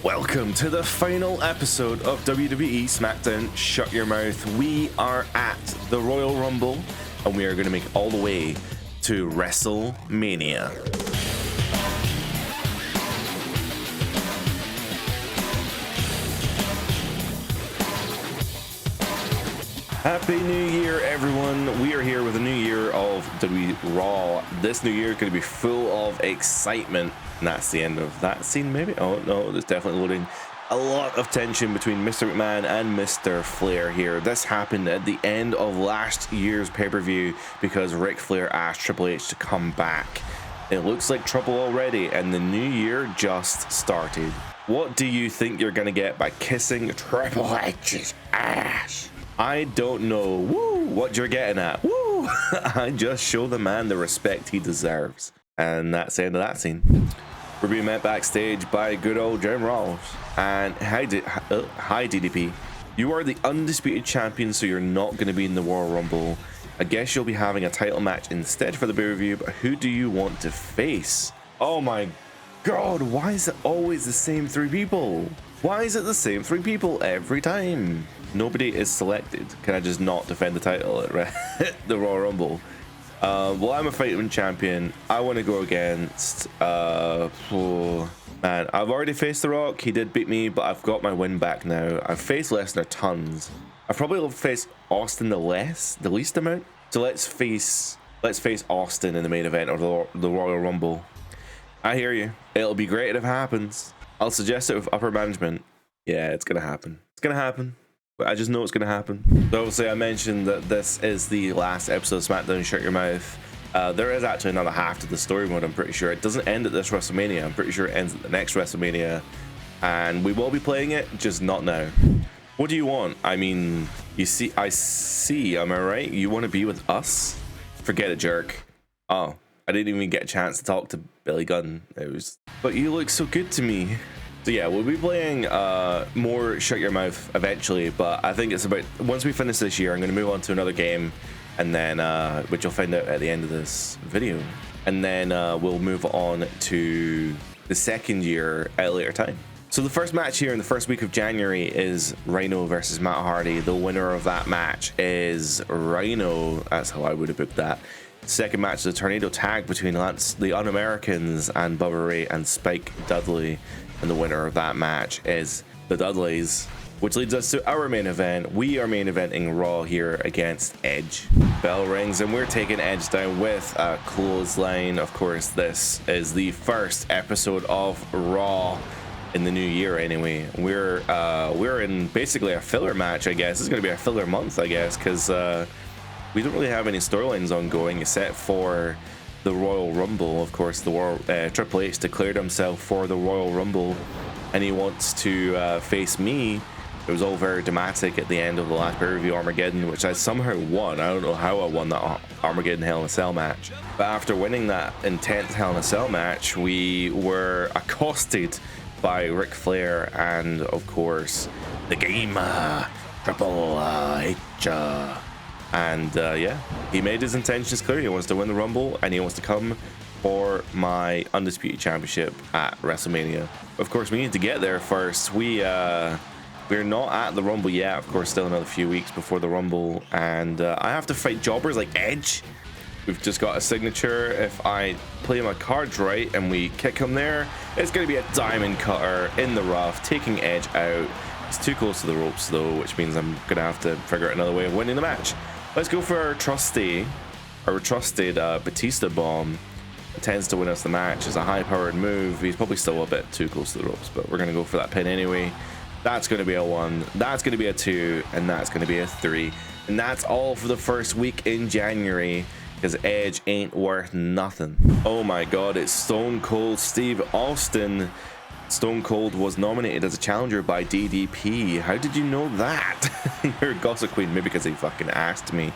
Welcome to the final episode of WWE SmackDown Shut Your Mouth. We are at the Royal Rumble and we are going to make all the way to WrestleMania. Happy New Year, everyone. We are here with a new year of WWE Raw. This new year is going to be full of excitement. And that's the end of that scene, maybe? Oh, no, there's definitely loading. A lot of tension between Mr. McMahon and Mr. Flair here. This happened at the end of last year's pay-per-view because Ric Flair asked Triple H to come back. It looks like trouble already, and the new year just started. What do you think you're going to get by kissing Triple H's ass? I don't know. Woo, what you're getting at. Woo! I just show the man the respect he deserves. And that's the end of that scene. We're being met backstage by good old Jim Ross. And hi DDP. You are the undisputed champion, so you're not going to be in the Royal Rumble. I guess you'll be having a title match instead for the pay-per-view, but who do you want to face? Oh my god, why is it always the same three people? Why is it the same three people every time? Nobody is selected. Can I just not defend the title at the Royal Rumble? Well, I'm a fighting champion. I want to go against man, I've already faced The Rock. He did beat me, but I've got my win back now. I've faced Lesnar tons. I probably will face Austin the least amount. So let's face Austin in the main event of the Royal Rumble. I hear you. It'll be great if it happens. I'll suggest it with upper management. Yeah, it's gonna happen. It's gonna happen. I just know it's going to happen. So obviously I mentioned that this is the last episode of SmackDown Shut Your Mouth. There is actually another half to the story mode, I'm pretty sure. It doesn't end at this WrestleMania. I'm pretty sure it ends at the next WrestleMania. And we will be playing it, just not now. What do you want? I mean, I see, am I right? You want to be with us? Forget it, jerk. Oh, I didn't even get a chance to talk to Billy Gunn. But you look so good to me. So yeah, we'll be playing more Shut Your Mouth eventually, but I think it's about, once we finish this year, I'm going to move on to another game, and then, which you'll find out at the end of this video, and then we'll move on to the second year at a later time. So the first match here in the first week of January is Rhino versus Matt Hardy. The winner of that match is Rhino. That's how I would have booked that. Second match is a tornado tag between the Un-Americans and Bubba Ray and Spike Dudley. And the winner of that match is the Dudleys, which leads us to our main event. We are main eventing Raw here against Edge. Bell rings and we're taking Edge down with a clothesline. Of course, this is the first episode of Raw in the new year anyway. We're in basically a filler match, I guess. It's going to be a filler month, I guess, because we don't really have any storylines ongoing except for the Royal Rumble. Of course, Triple H declared himself for the Royal Rumble and he wants to face me. It was all very dramatic at the end of the last pay-per-view Armageddon, which I somehow won. I don't know how I won that Armageddon Hell in a Cell match, but after winning that intense Hell in a Cell match, we were accosted by Ric Flair and of course the game Triple H. And yeah, he made his intentions clear. He wants to win the Rumble and he wants to come for my Undisputed Championship at WrestleMania. Of course, we need to get there first. We're not at the Rumble yet. Of course, still another few weeks before the Rumble. And I have to fight jobbers like Edge. We've just got a signature. If I play my cards right and we kick him there, it's going to be a diamond cutter in the rough, taking Edge out. He's too close to the ropes though, which means I'm going to have to figure out another way of winning the match. Let's go for our trusted Batista bomb. It tends to win us the match. It's a high-powered move. He's probably still a bit too close to the ropes, but we're going to go for that pin anyway. That's going to be a 1. That's going to be a 2. And that's going to be a 3. And that's all for the first week in January, because Edge ain't worth nothing. Oh my god, it's Stone Cold Steve Austin. Stone Cold was nominated as a challenger by DDP. How did you know that? You're a gossip queen, maybe because he fucking asked me.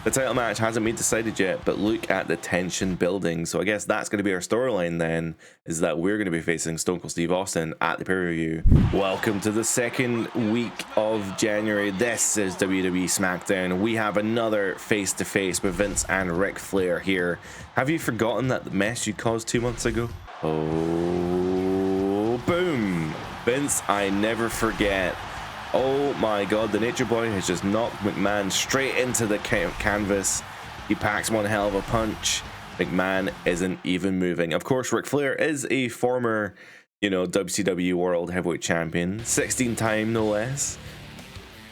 The title match hasn't been decided yet, but look at the tension building. So I guess that's going to be our storyline then, is that we're going to be facing Stone Cold Steve Austin at the pay-per-view. Welcome to the second week of January. This is WWE SmackDown. We have another face-to-face with Vince and Ric Flair here. Have you forgotten that the mess you caused 2 months ago? Oh, boom. Vince, I never forget. Oh my god, the Nature Boy has just knocked McMahon straight into the canvas. He packs one hell of a punch. McMahon isn't even moving. Of course, Ric Flair is a former, WCW World Heavyweight Champion, 16-time no less.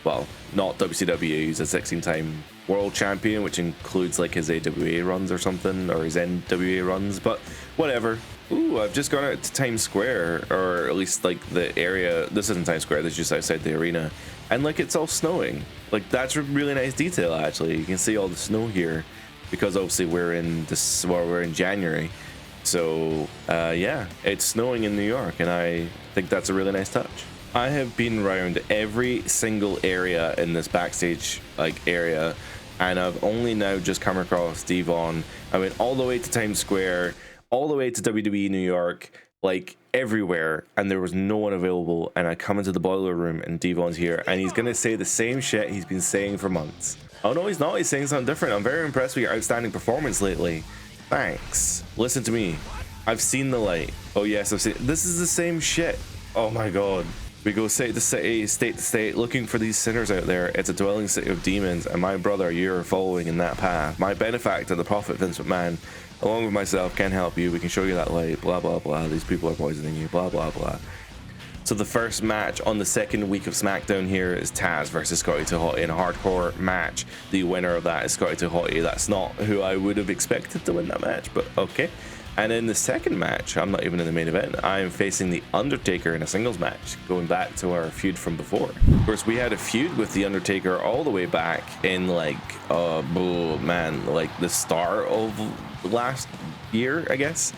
Well, not WCW, he's a 16-time World Champion, which includes like his AWA runs or something, or his NWA runs, but whatever. Ooh, I've just gone out to Times Square, or at least like the area. This isn't Times Square, this is just outside the arena, and like it's all snowing. Like that's a really nice detail actually. You can see all the snow here because obviously we're in January. So yeah, it's snowing in New York, and I think that's a really nice touch. I have been around every single area in this backstage area, and I've only now just come across Devon. I went all the way to Times Square, all the way to WWE New York, like everywhere, and there was no one available. And I come into the boiler room and Devon's here, and he's gonna say the same shit he's been saying for months. Oh no, he's not. He's saying something different. I'm very impressed with your outstanding performance lately. Thanks. Listen to me. I've seen the light. Oh yes, I've seen it. This is the same shit. Oh my god. We go city to city, state to state, looking for these sinners out there. It's a dwelling city of demons, and my brother, you're following in that path. My benefactor, the prophet Vince McMahon, along with myself, can help you. We can show you that light. Blah blah blah. These people are poisoning you. Blah blah blah. So the first match on the second week of SmackDown here is Taz versus Scotty 2 Hotty in a hardcore match. The winner of that is Scotty 2 Hotty. That's not who I would have expected to win that match, but okay. And in the second match, I'm not even in the main event, I am facing The Undertaker in a singles match, going back to our feud from before. Of course, we had a feud with The Undertaker all the way back in like the start of last year, I guess.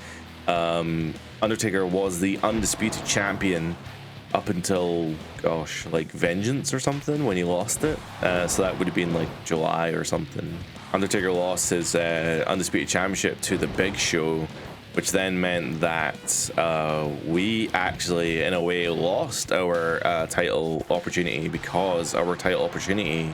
Undertaker was the undisputed champion up until, gosh, like Vengeance or something, when he lost it. So that would have been like July or something. Undertaker lost his undisputed championship to the Big Show, which then meant that we actually, in a way, lost our title opportunity, because our title opportunity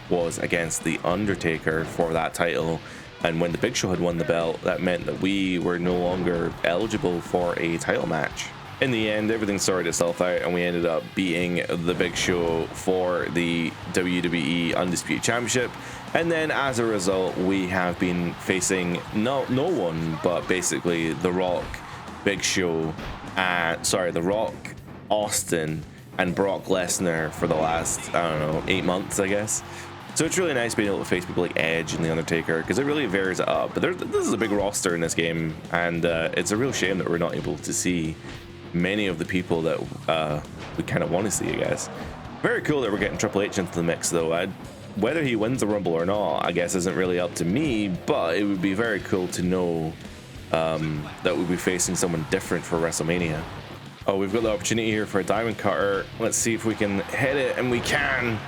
was against The Undertaker for that title. And when the Big Show had won the belt, that meant that we were no longer eligible for a title match. In the end, everything sorted itself out, and we ended up beating the Big Show for the WWE Undisputed Championship. And then as a result, we have been facing no one but basically The Rock, Big Show, The Rock, Austin, and Brock Lesnar for the last, I don't know, 8 months, I guess. So it's really nice being able to face people like Edge and The Undertaker, because it really varies it up. But this is a big roster in this game, and it's a real shame that we're not able to see many of the people that we kind of want to see, I guess. Very cool that we're getting Triple H into the mix, though. Whether he wins the Rumble or not, I guess, isn't really up to me, but it would be very cool to know that we'll be facing someone different for WrestleMania. Oh, we've got the opportunity here for a Diamond Cutter. Let's see if we can hit it, and we can.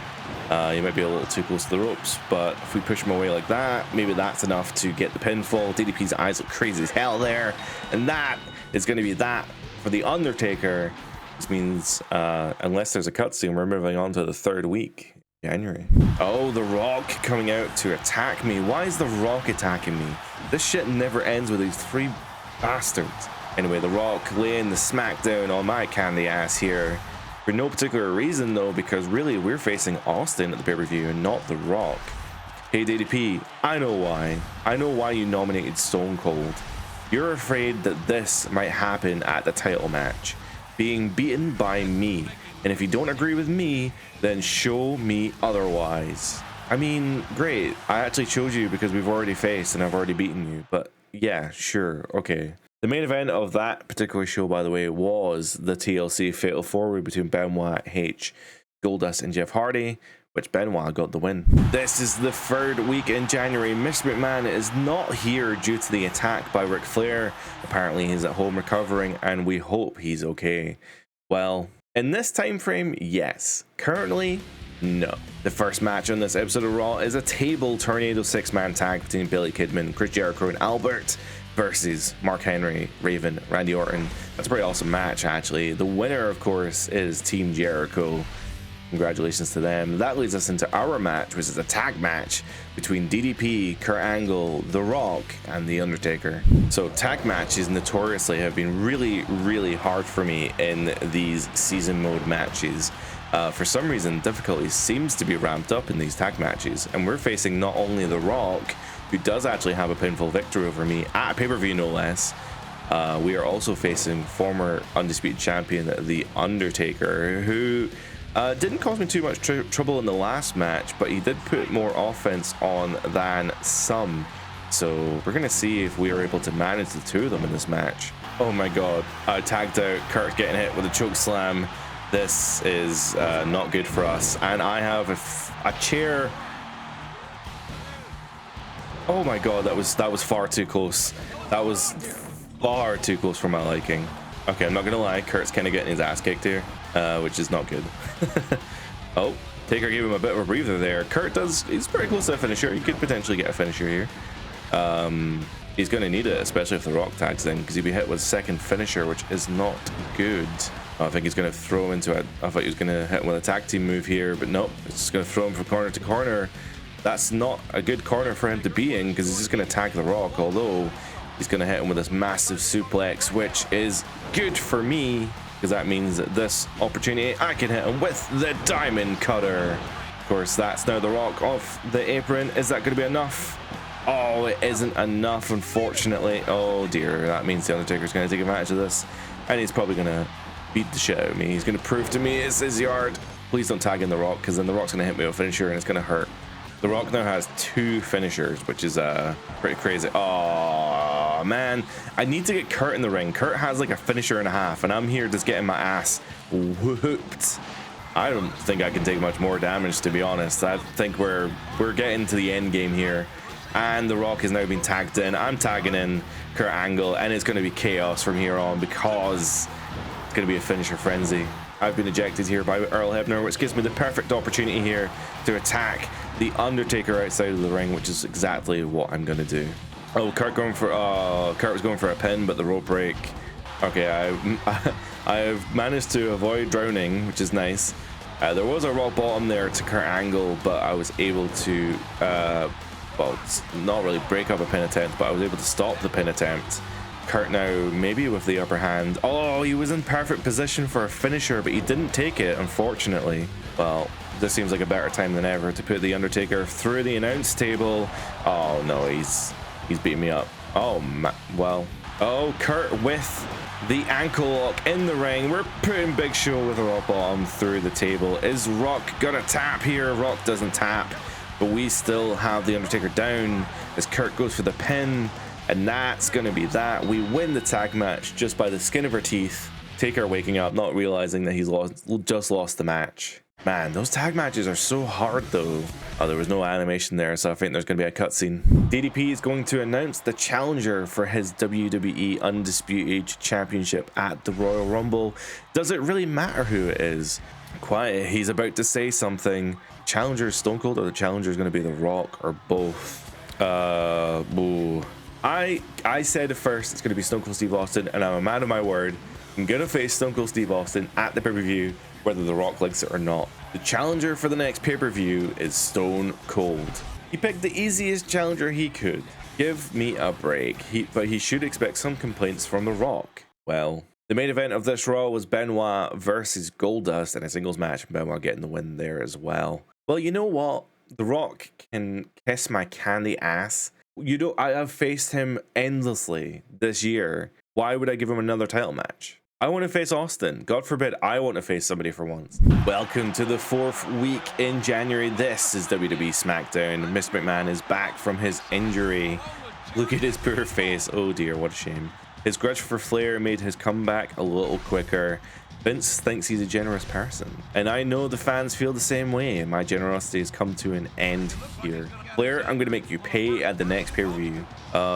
You might be a little too close to the ropes, but if we push him away like that, maybe that's enough to get the pinfall. DDP's eyes look crazy as hell there, and that is going to be that for The Undertaker. This means, unless there's a cutscene, we're moving on to the third week, January. Oh, The Rock coming out to attack me. Why is The Rock attacking me? This shit never ends with these three bastards. Anyway, The Rock laying the smackdown on my candy ass here. For no particular reason, though, because really we're facing Austin at the pay-per-view and not The Rock. Hey, DDP, I know why. I know why you nominated Stone Cold. You're afraid that this might happen at the title match, being beaten by me. And if you don't agree with me, then show me otherwise. I mean, great. I actually chose you because we've already faced and I've already beaten you. But yeah, sure, okay. The main event of that particular show, by the way, was the TLC Fatal 4-Way between Benoit, H, Goldust, and Jeff Hardy, which Benoit got the win. This is the third week in January. Mr. McMahon is not here due to the attack by Ric Flair. Apparently he's at home recovering, and we hope he's okay. Well, in this time frame, yes. Currently, no. The first match on this episode of Raw is a table tornado 6-man tag between Billy Kidman, Chris Jericho, and Albert versus Mark Henry, Raven, Randy Orton. That's a pretty awesome match, actually. The winner, of course, is Team Jericho. Congratulations to them. That leads us into our match, which is a tag match between DDP, Kurt Angle, The Rock, and The Undertaker. So tag matches notoriously have been really hard for me in these season mode matches. For some reason, difficulty seems to be ramped up in these tag matches, and we're facing not only The Rock, who does actually have a pinfall victory over me at a pay-per-view no less. We are also facing former undisputed champion The Undertaker, who didn't cause me too much trouble in the last match, but he did put more offense on than some. So we're gonna see if we are able to manage the two of them in this match. Oh my god, I tagged out. Kurt getting hit with a choke slam. This is not good for us, and I have a chair. Oh my god, that was far too close. That was far too close for my liking. Okay, I'm not gonna lie, Kurt's kind of getting his ass kicked here, which is not good. Oh, Taker gave him a bit of a breather there. Kurt he's pretty close to a finisher. He could potentially get a finisher here. He's gonna need it, especially if The Rock tags in, because he'll be hit with second finisher, which is not good. I think he's gonna throw him into it. I thought he was gonna hit him with a tag team move here, but nope, it's just gonna throw him from corner to corner. That's not a good corner for him to be in, because he's just gonna tag The Rock, although he's going to hit him with this massive suplex, which is good for me, because that means that this opportunity, I can hit him with the Diamond Cutter. Of course, that's now The Rock off the apron. Is that going to be enough? Oh, it isn't enough, unfortunately. Oh, dear. That means The Undertaker's going to take advantage of this, and he's probably going to beat the shit out of me. He's going to prove to me it's his yard. Please don't tag in The Rock, because then The Rock's going to hit me with a finisher, and it's going to hurt. The Rock now has 2 finishers, which is pretty crazy. Oh man, I need to get Kurt in the ring. Kurt has like a finisher and a half, and I'm here just getting my ass whooped. I don't think I can take much more damage, to be honest. I think we're getting to the end game here, and The Rock has now been tagged in. I'm tagging in Kurt Angle, and it's going to be chaos from here on, because it's going to be a finisher frenzy. I've been ejected here by Earl Hebner, which gives me the perfect opportunity here to attack The Undertaker outside of the ring, which is exactly what I'm going to do. Oh, Kurt was going for a pin, but the rope break. Okay, I've managed to avoid drowning, which is nice. There was a rock bottom there to Kurt Angle, but I was able to, well, not really break up a pin attempt, but I was able to stop the pin attempt. Kurt now maybe with the upper hand. Oh, he was in perfect position for a finisher, but he didn't take it, unfortunately. Well, this seems like a better time than ever to put The Undertaker through the announce table. Oh no, he's beating me up. Oh well. Oh, Kurt with the ankle lock in the ring. We're putting Big Show with a rock bottom through the table. Is Rock gonna tap here? Rock doesn't tap, but we still have The Undertaker down as Kurt goes for the pin. And that's going to be that. We win the tag match just by the skin of our teeth. Taker waking up, not realizing that he's just lost the match. Man, those tag matches are so hard though. Oh, there was no animation there, so I think there's going to be a cutscene. DDP is going to announce the challenger for his WWE Undisputed Championship at the Royal Rumble. Does it really matter who it is? Quiet, he's about to say something. Challenger Stone Cold, or the challenger is going to be The Rock, or both? Boo. I said at first it's going to be Stone Cold Steve Austin, and I'm a man of my word. I'm going to face Stone Cold Steve Austin at the pay-per-view, whether The Rock likes it or not. The challenger for the next pay-per-view is Stone Cold. He picked the easiest challenger he could. Give me a break. But he should expect some complaints from The Rock. Well, the main event of this Raw was Benoit versus Goldust in a singles match, and Benoit getting the win there as well. Well, you know what? The Rock can kiss my candy ass. I have faced him endlessly this year. Why would I give him another title match? I want to face Austin. God forbid I want to face somebody for once. Welcome to the 4th week in January. This is WWE SmackDown. Mr. McMahon is back from his injury. Look at his poor face. Oh dear, what a shame. His grudge for Flair made his comeback a little quicker. Vince thinks he's a generous person, and I know the fans feel the same way. My generosity has come to an end here. Flair, I'm going to make you pay at the next pay-per-view.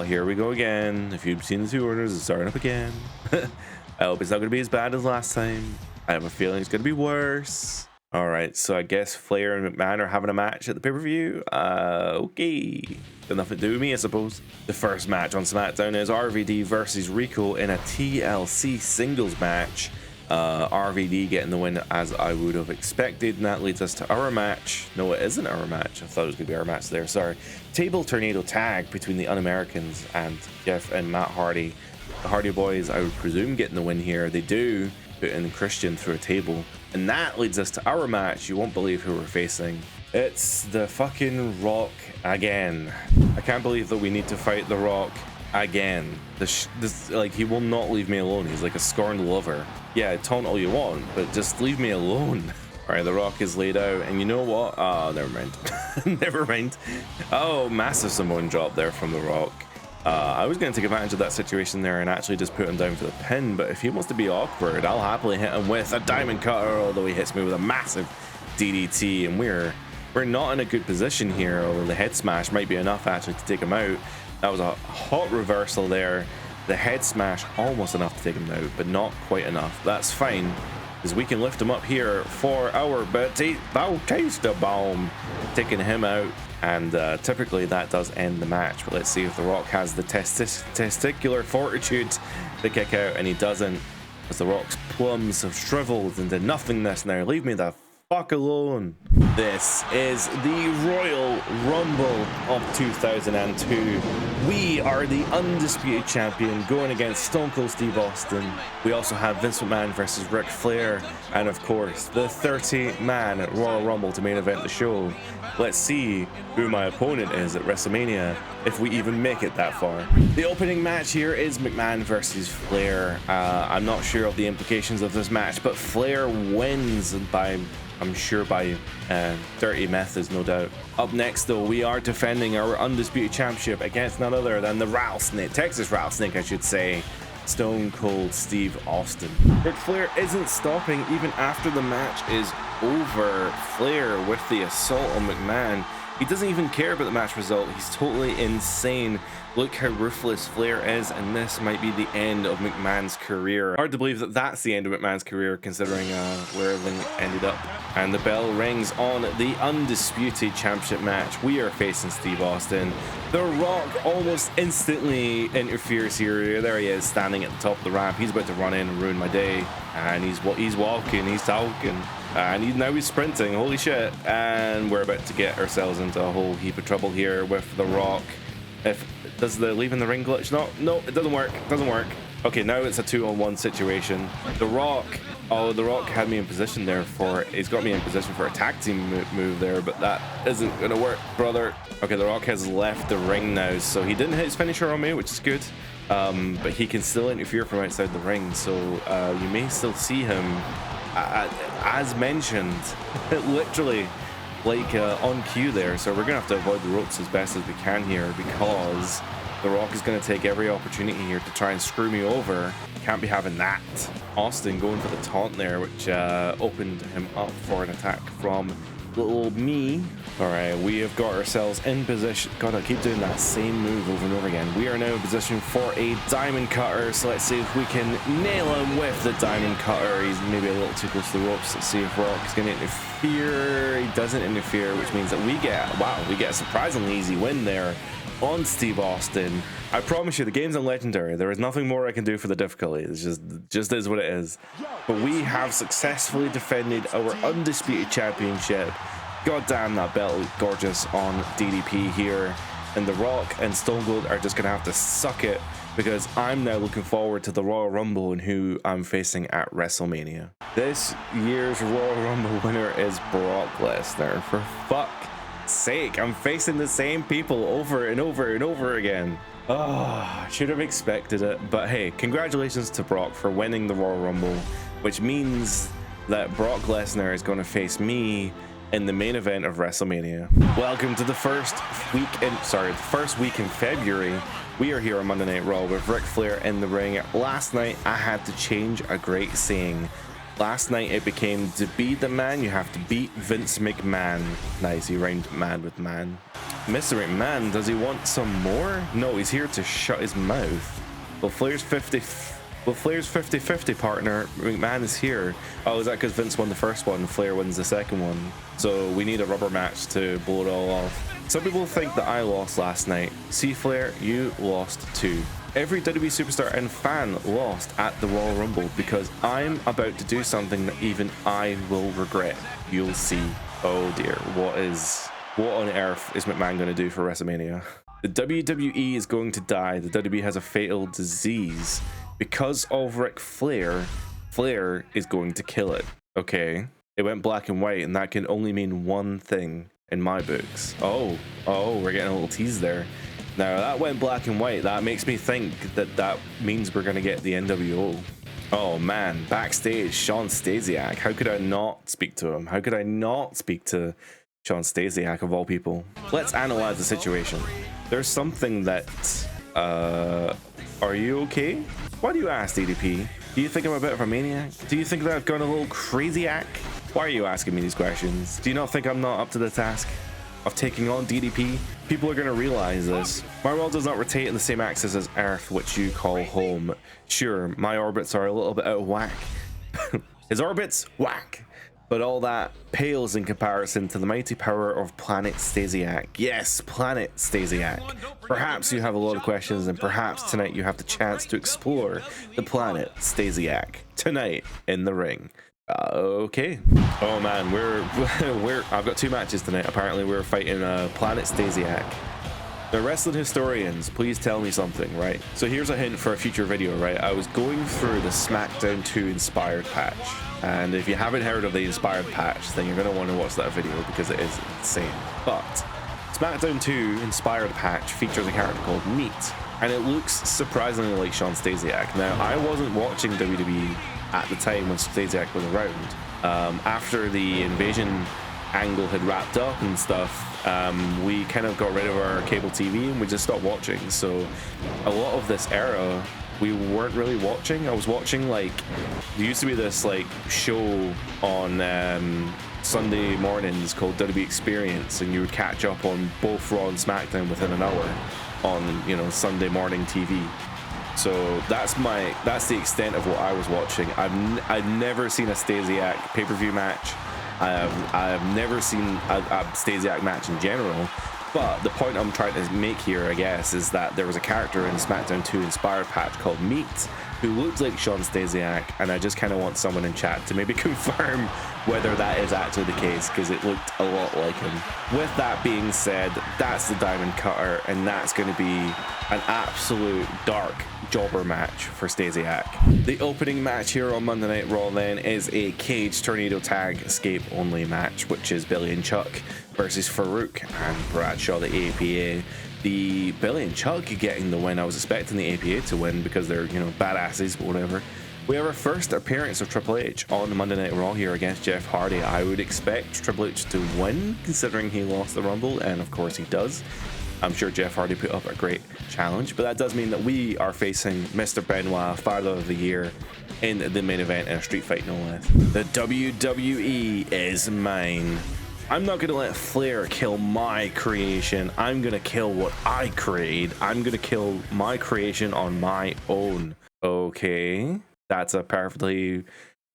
Here we go again. If you've seen the 2 orders, it's starting up again. I hope it's not going to be as bad as last time. I have a feeling it's going to be worse. All right, so I guess Flair and McMahon are having a match at the pay-per-view. Okay. Got nothing to do with me, I suppose. The first match on SmackDown is RVD versus Rico in a TLC singles match. RVD getting the win as I would have expected, and that leads us to our match. No, it isn't our match. I thought it was going to be our match there. Sorry. Table Tornado tag between the Un-Americans and Jeff and Matt Hardy. The Hardy Boys, I would presume, getting the win here. They do put in Christian through a table, and that leads us to our match. You won't believe who we're facing. It's the fucking Rock again. I can't believe that we need to fight the Rock again. This like, he will not leave me alone. He's like a scorned lover. Yeah, taunt all you want, but just leave me alone. All right, the Rock is laid out, and you know what? Oh, never mind. Never mind. Oh, massive Samoan drop there from the Rock. I was going to take advantage of that situation there and actually just put him down for the pin, but if he wants to be awkward, I'll happily hit him with a diamond cutter, although he hits me with a massive DDT, and we're not in a good position here, although the head smash might be enough actually to take him out. That was a hot reversal there. The head smash almost enough to take him out, but not quite enough. That's fine, because we can lift him up here for our Batista Bomb, taking him out. And typically that does end the match, but let's see if the Rock has the testicular fortitude to kick out, and he doesn't, as the Rock's plums have shriveled into nothingness now. Leave me the fuck alone. This is the Royal Rumble of 2002. We are the undisputed champion going against Stone Cold Steve Austin. We also have Vince McMahon versus Ric Flair, and of course the 30-man Royal Rumble to main event the show. Let's see who my opponent is at WrestleMania, if we even make it that far. The opening match here is McMahon versus Flair. I'm not sure of the implications of this match, but Flair wins by, I'm sure, by dirty methods, no doubt. Up next, though, we are defending our undisputed championship against none other than the Rattlesnake, Texas Rattlesnake, I should say, Stone Cold Steve Austin. Ric Flair isn't stopping even after the match is over. Flair with the assault on McMahon. He doesn't even care about the match result. He's totally insane. Look how ruthless Flair is, and this might be the end of McMahon's career. Hard to believe that that's the end of McMahon's career, considering where everything ended up. And the bell rings on the undisputed championship match. We are facing Steve Austin. The Rock almost instantly interferes here. There he is, standing at the top of the ramp. He's about to run in and ruin my day. And he's walking, he's talking. And now he's sprinting, holy shit. And we're about to get ourselves into a whole heap of trouble here with the Rock. Does the leaving the ring glitch? No, it doesn't work. Okay, now it's a 2-on-1 situation. The Rock had me in position there he's got me in position for a tag team move there, but that isn't gonna work, brother. Okay, the Rock has left the ring now, so he didn't hit his finisher on me, which is good. But he can still interfere from outside the ring, so you may still see him, as mentioned, literally like on cue there. So we're gonna have to avoid the ropes as best as we can here, because the Rock is going to take every opportunity here to try and screw me over. Can't be having that. Austin going for the taunt there, which opened him up for an attack from little me. All right, we have got ourselves in position. God, I keep doing that same move over and over again. We are now in position for a diamond cutter, so let's see if we can nail him with the diamond cutter. He's maybe a little too close to the ropes. Let's see if Rock is going to interfere. He doesn't interfere, which means that we get a surprisingly easy win there on Steve Austin. I promise you, the game's on Legendary. There is nothing more I can do for the difficulty. It's just is what it is. But we have successfully defended our undisputed championship. God damn, that belt looked gorgeous on DDP here. And The Rock and Stone Cold are just going to have to suck it, because I'm now looking forward to the Royal Rumble and who I'm facing at WrestleMania. This year's Royal Rumble winner is Brock Lesnar. For fuck's sake, I'm facing the same people over and over and over again. Oh, I should have expected it. But hey, congratulations to Brock for winning the Royal Rumble, which means that Brock Lesnar is going to face me in the main event of WrestleMania. Welcome to the first week in February. We are here on Monday Night Raw with Ric Flair in the ring. Last night I had to change a great saying. Last night it became, to be the man, you have to beat Vince McMahon. Nice, he rhymed man with man. Mr. McMahon, does he want some more? No, he's here to shut his mouth. Well, Flair's 50-50 partner, McMahon, is here. Oh, is that because Vince won the first one, Flair wins the second one? So we need a rubber match to blow it all off. Some people think that I lost last night. See, Flair, you lost too. every WWE superstar and fan lost at the Royal Rumble because I'm about to do something that even I will regret. You'll see. Oh dear, what on earth is McMahon going to do for WrestleMania? The WWE is going to die. The WWE has a fatal disease. Because of Ric Flair, Flair is going to kill it. Okay, it went black and white, and that can only mean one thing in my books. Oh, we're getting a little tease there. Now, that went black and white. That makes me think that means we're going to get the NWO. Oh man, backstage, Shawn Stasiak. How could I not speak to him? How could I not speak to Shawn Stasiak of all people? Let's analyze the situation. There's something that, are you okay? Why do you ask, DDP? Do you think I'm a bit of a maniac? Do you think that I've gone a little crazy-ack? Why are you asking me these questions? Do you not think I'm not up to the task of taking on DDP? People are going to realize this. My world does not rotate in the same axis as Earth, which you call home. Sure, my orbits are a little bit out of whack. His orbits? Whack. But all that pales in comparison to the mighty power of Planet Stasiak. Yes, Planet Stasiak. Perhaps you have a lot of questions, and perhaps tonight you have the chance to explore the Planet Stasiak tonight in the ring. Okay. Oh man, I've got 2 matches tonight. Apparently we're fighting Planet Stasiak. The wrestling historians, please tell me something, right? So here's a hint for a future video, right? I was going through the SmackDown 2 Inspired patch, and if you haven't heard of the Inspired patch, then you're going to want to watch that video because it is insane. But SmackDown 2 Inspired patch features a character called Meat, and it looks surprisingly like Shawn Stasiak. Now, I wasn't watching WWE at the time when Stasiak was around. After the invasion angle had wrapped up and stuff, we kind of got rid of our cable TV and we just stopped watching. So a lot of this era we weren't really watching. I was watching, like, there used to be this like show on Sunday mornings called WWE Experience, and you would catch up on both Raw and SmackDown within an hour on, you know, Sunday morning TV. So that's the extent of what I was watching. I've never seen a Stasiak pay-per-view match. I've never seen a Stasiak match in general. But the point I'm trying to make here, I guess, is that there was a character in SmackDown 2 Inspired patch called Meat who looked like Shawn Stasiak, and I just kind of want someone in chat to maybe confirm whether that is actually the case, because it looked a lot like him. With that being said, that's the Diamond Cutter, and that's going to be an absolute dark jobber match for Stasiak. The opening match here on Monday Night Raw then is a cage tornado tag escape only match, which is Billy and Chuck versus Farouk and Bradshaw, the APA. The Billy and Chuck getting the win. I was expecting the APA to win because they're, you know, badasses, but whatever. We have our first appearance of Triple H on the Monday Night Raw here against Jeff Hardy. I would expect Triple H to win, considering he lost the Rumble, and of course he does. I'm sure Jeff Hardy put up a great challenge, but that does mean that we are facing Mr. Benoit, Father of the Year, in the main event in a street fight, no less. The WWE is mine. I'm not gonna let Flair kill my creation. I'm gonna kill what I create. I'm gonna kill my creation on my own. Okay, that's a perfectly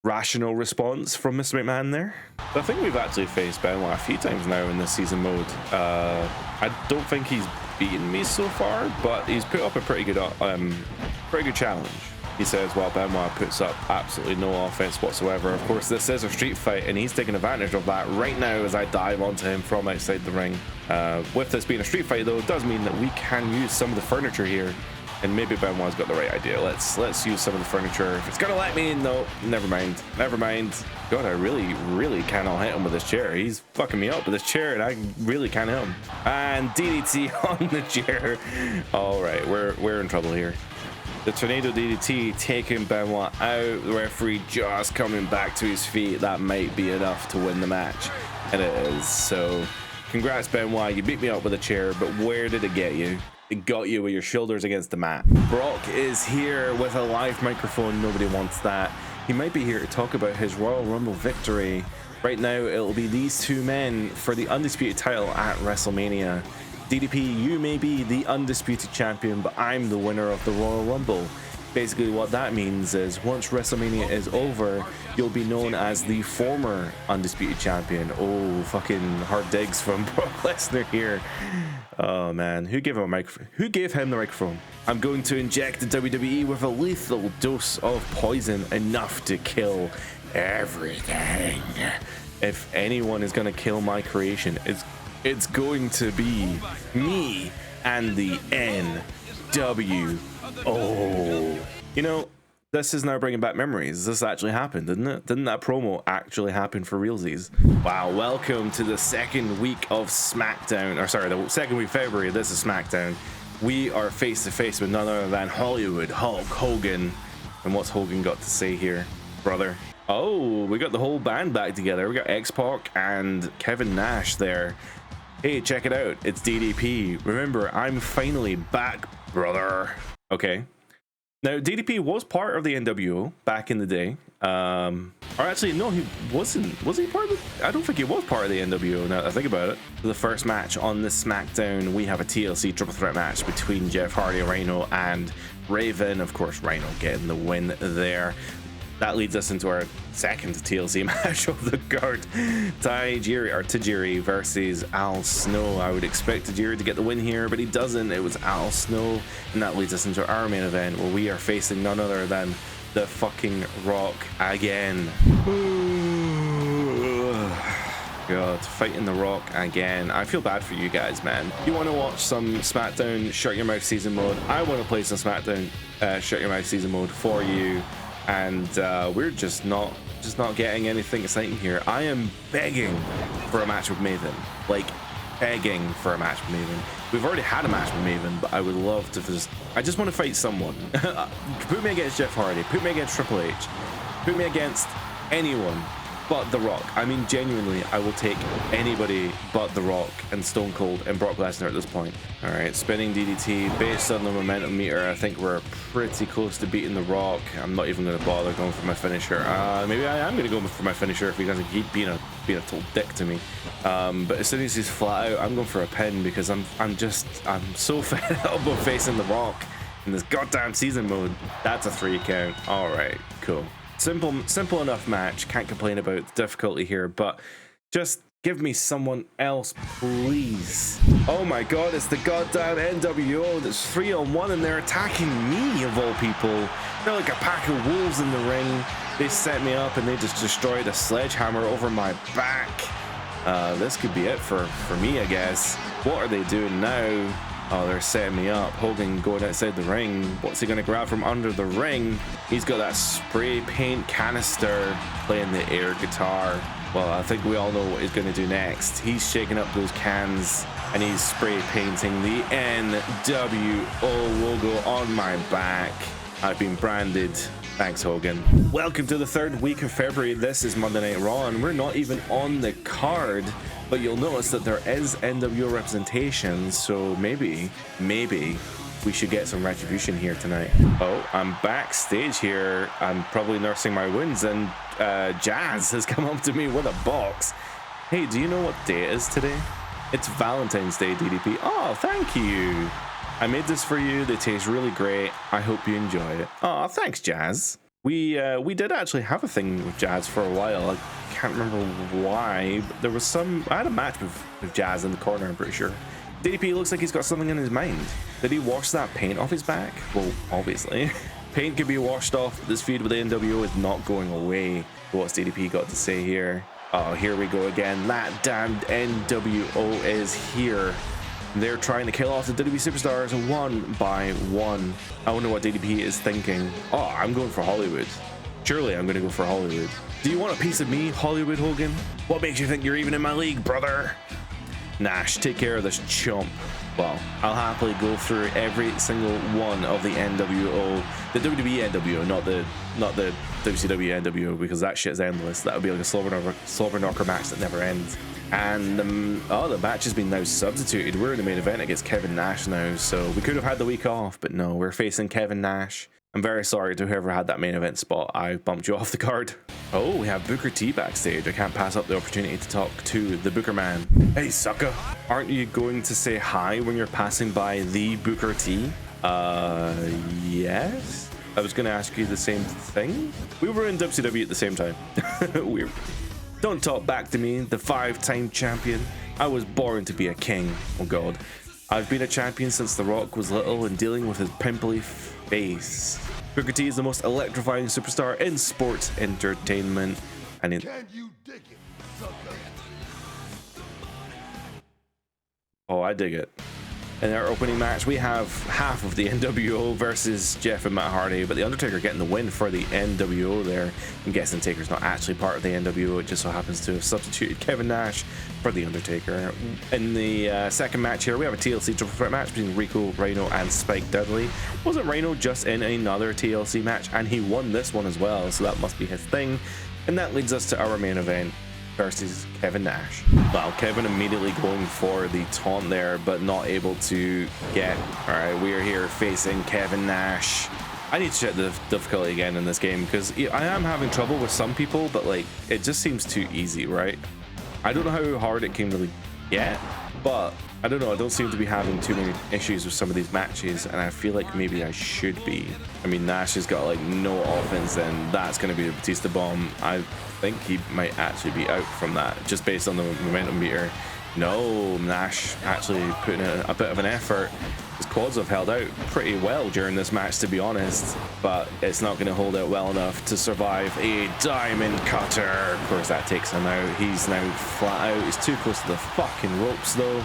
rational response from Mr. McMahon there. I think we've actually faced Benoit a few times now in this season mode. I don't think he's beaten me so far, but he's put up a pretty good challenge. He says, while Benoit puts up absolutely no offense whatsoever. Of course, this is a street fight, and he's taking advantage of that right now as I dive onto him from outside the ring. With this being a street fight, though, it does mean that we can use some of the furniture here, and maybe Benoit's got the right idea. Let's use some of the furniture. If it's gonna let me, no, never mind. God, I really cannot hit him with this chair. He's fucking me up with this chair, and I really can't hit him. And DDT on the chair. All right, we're in trouble here. The Tornado DDT taking Benoit out. The referee just coming back to his feet. That might be enough to win the match. And it is. So, congrats, Benoit. You beat me up with a chair, but where did it get you? It got you with your shoulders against the mat. Brock is here with a live microphone. Nobody wants that. He might be here to talk about his Royal Rumble victory. Right now, it'll be these two men for the Undisputed title at WrestleMania. DDP, you may be the undisputed champion, but I'm the winner of the Royal Rumble. Basically what that means is once WrestleMania is over, you'll be known as the former undisputed champion. Oh, fucking hard digs from Brock Lesnar here. Oh man, who gave him a microphone? Who gave him the microphone? I'm going to inject the WWE with a lethal dose of poison, enough to kill everything. If anyone is going to kill my creation, it's going to be me and the NWO. You know, this is now bringing back memories. This actually happened, didn't it? Didn't that promo actually happen for realsies? Wow, welcome to the second week of SmackDown. Or sorry, the second week of February. This is SmackDown. We are face to face with none other than Hollywood Hulk Hogan. And what's Hogan got to say here, brother? Oh, we got the whole band back together. We got X-Pac and Kevin Nash there. Hey, check it out. It's DDP. Remember, I'm finally back, brother. Okay. Now, DDP was part of the NWO back in the day. Or actually, no, he wasn't. Was he part of the... I don't think he was part of the NWO, now that I think about it. For the first match on this SmackDown, we have a TLC triple threat match between Jeff Hardy, Rhino, and Raven. Of course, Rhino getting the win there. That leads us into our second TLC match of the card. Tajiri versus Al Snow. I would expect Tajiri to get the win here, but he doesn't. It was Al Snow. And that leads us into our main event, where we are facing none other than the fucking Rock again. God, fighting the Rock again. I feel bad for you guys, man. You want to watch some SmackDown Shut Your Mouth season mode? I want to play some SmackDown Shut Your Mouth season mode for you. And we're just not getting anything exciting here. I am begging for a match with Maven, like begging for a match with Maven. We've already had a match with Maven, but I would love to I just want to fight someone. Put me against Jeff Hardy, put me against Triple H, put me against anyone but The Rock. I mean, genuinely, I will take anybody but The Rock and Stone Cold and Brock Lesnar at this point. All right, spinning DDT. Based on the momentum meter, I think we're pretty close to beating The Rock. I'm not even going to bother going for my finisher. Maybe I am going to go for my finisher if he doesn't keep being a total dick to me. But as soon as he's flat out, I'm going for a pin because I'm so fed up of facing The Rock in this goddamn season mode. That's a 3 count. All right, cool. Simple enough match. Can't complain about the difficulty here, but just give me someone else, please. Oh my god, it's the goddamn NWO that's 3-on-1 and they're attacking me, of all people. They're like a pack of wolves in the ring. They set me up and they just destroyed a sledgehammer over my back. This could be it for me, I guess. What are they doing now? Oh, they're setting me up. Hogan going outside the ring. What's he going to grab from under the ring? He's got that spray paint canister, playing the air guitar. Well, I think we all know what he's going to do next. He's shaking up those cans and he's spray painting the NWO logo on my back. I've been branded. Thanks, Hogan. Welcome to the third week of February. This is Monday Night Raw, and we're not even on the card, but you'll notice that there is NWO representation, so maybe we should get some retribution here tonight. Oh, I'm backstage here. I'm probably nursing my wounds, and Jazz has come up to me with a box. Hey, do you know what day it is today? It's Valentine's Day, DDP. Oh, thank you. I made this for you. They taste really great. I hope you enjoy it. Oh, thanks, Jazz. We did actually have a thing with Jazz for a while. I can't remember why, but there was I had a match with Jazz in the corner, I'm pretty sure. DDP looks like he's got something in his mind. Did he wash that paint off his back? Well, obviously. Paint can be washed off. This feud with the NWO is not going away. What's DDP got to say here? Oh, here we go again. That damned NWO is here. They're trying to kill off the WWE superstars one by one. I wonder what DDP is thinking. Oh, I'm going for Hollywood. Surely I'm going to go for Hollywood. Do you want a piece of me, Hollywood Hogan? What makes you think you're even in my league, brother? Nash, take care of this chump. Well, I'll happily go through every single one of the NWO, the WWE NWO, not the WCW NWO, because that shit's endless. That would be like a slobber knocker match that never ends. And the match has been now substituted. We're in the main event against Kevin Nash now, so we could have had the week off, but no, we're facing Kevin Nash. I'm very sorry to whoever had that main event spot. I bumped you off the card. Oh, we have Booker T backstage. I can't pass up the opportunity to talk to the Booker man. Hey, sucker. Aren't you going to say hi when you're passing by the Booker T? Yes? I was going to ask you the same thing. We were in WCW at the same time. Weird. Don't talk back to me, the 5-time champion. I was born to be a king. Oh God. I've been a champion since The Rock was little and dealing with his pimply face. Booker T is the most electrifying superstar in sports entertainment. And in Can you dig it, sucker? Oh, I dig it. In our opening match, we have half of the NWO versus Jeff and Matt Hardy, but The Undertaker getting the win for the NWO there. I'm guessing Taker's not actually part of the NWO, it just so happens to have substituted Kevin Nash for The Undertaker. In the second match here, we have a TLC triple threat match between Rico, Rhino, and Spike Dudley. Wasn't Rhino just in another TLC match? And he won this one as well, so that must be his thing. And that leads us to our main event versus Kevin Nash. Well, Kevin immediately going for the taunt there, but not able to get. All right, we are here facing Kevin Nash. I need to check the difficulty again in this game because I am having trouble with some people, but like it just seems too easy, right? I don't know how hard it can really get, but I don't know. I don't seem to be having too many issues with some of these matches, and I feel like maybe I should be. I mean, Nash has got like no offense, and that's going to be the Batista bomb. I think he might actually be out from that just based on the momentum meter. No, Nash actually putting in a bit of an effort. His quads have held out pretty well during this match, to be honest, but it's not going to hold out well enough to survive a diamond cutter. Of course, that takes him out. He's now flat out. He's too close to the fucking ropes, though.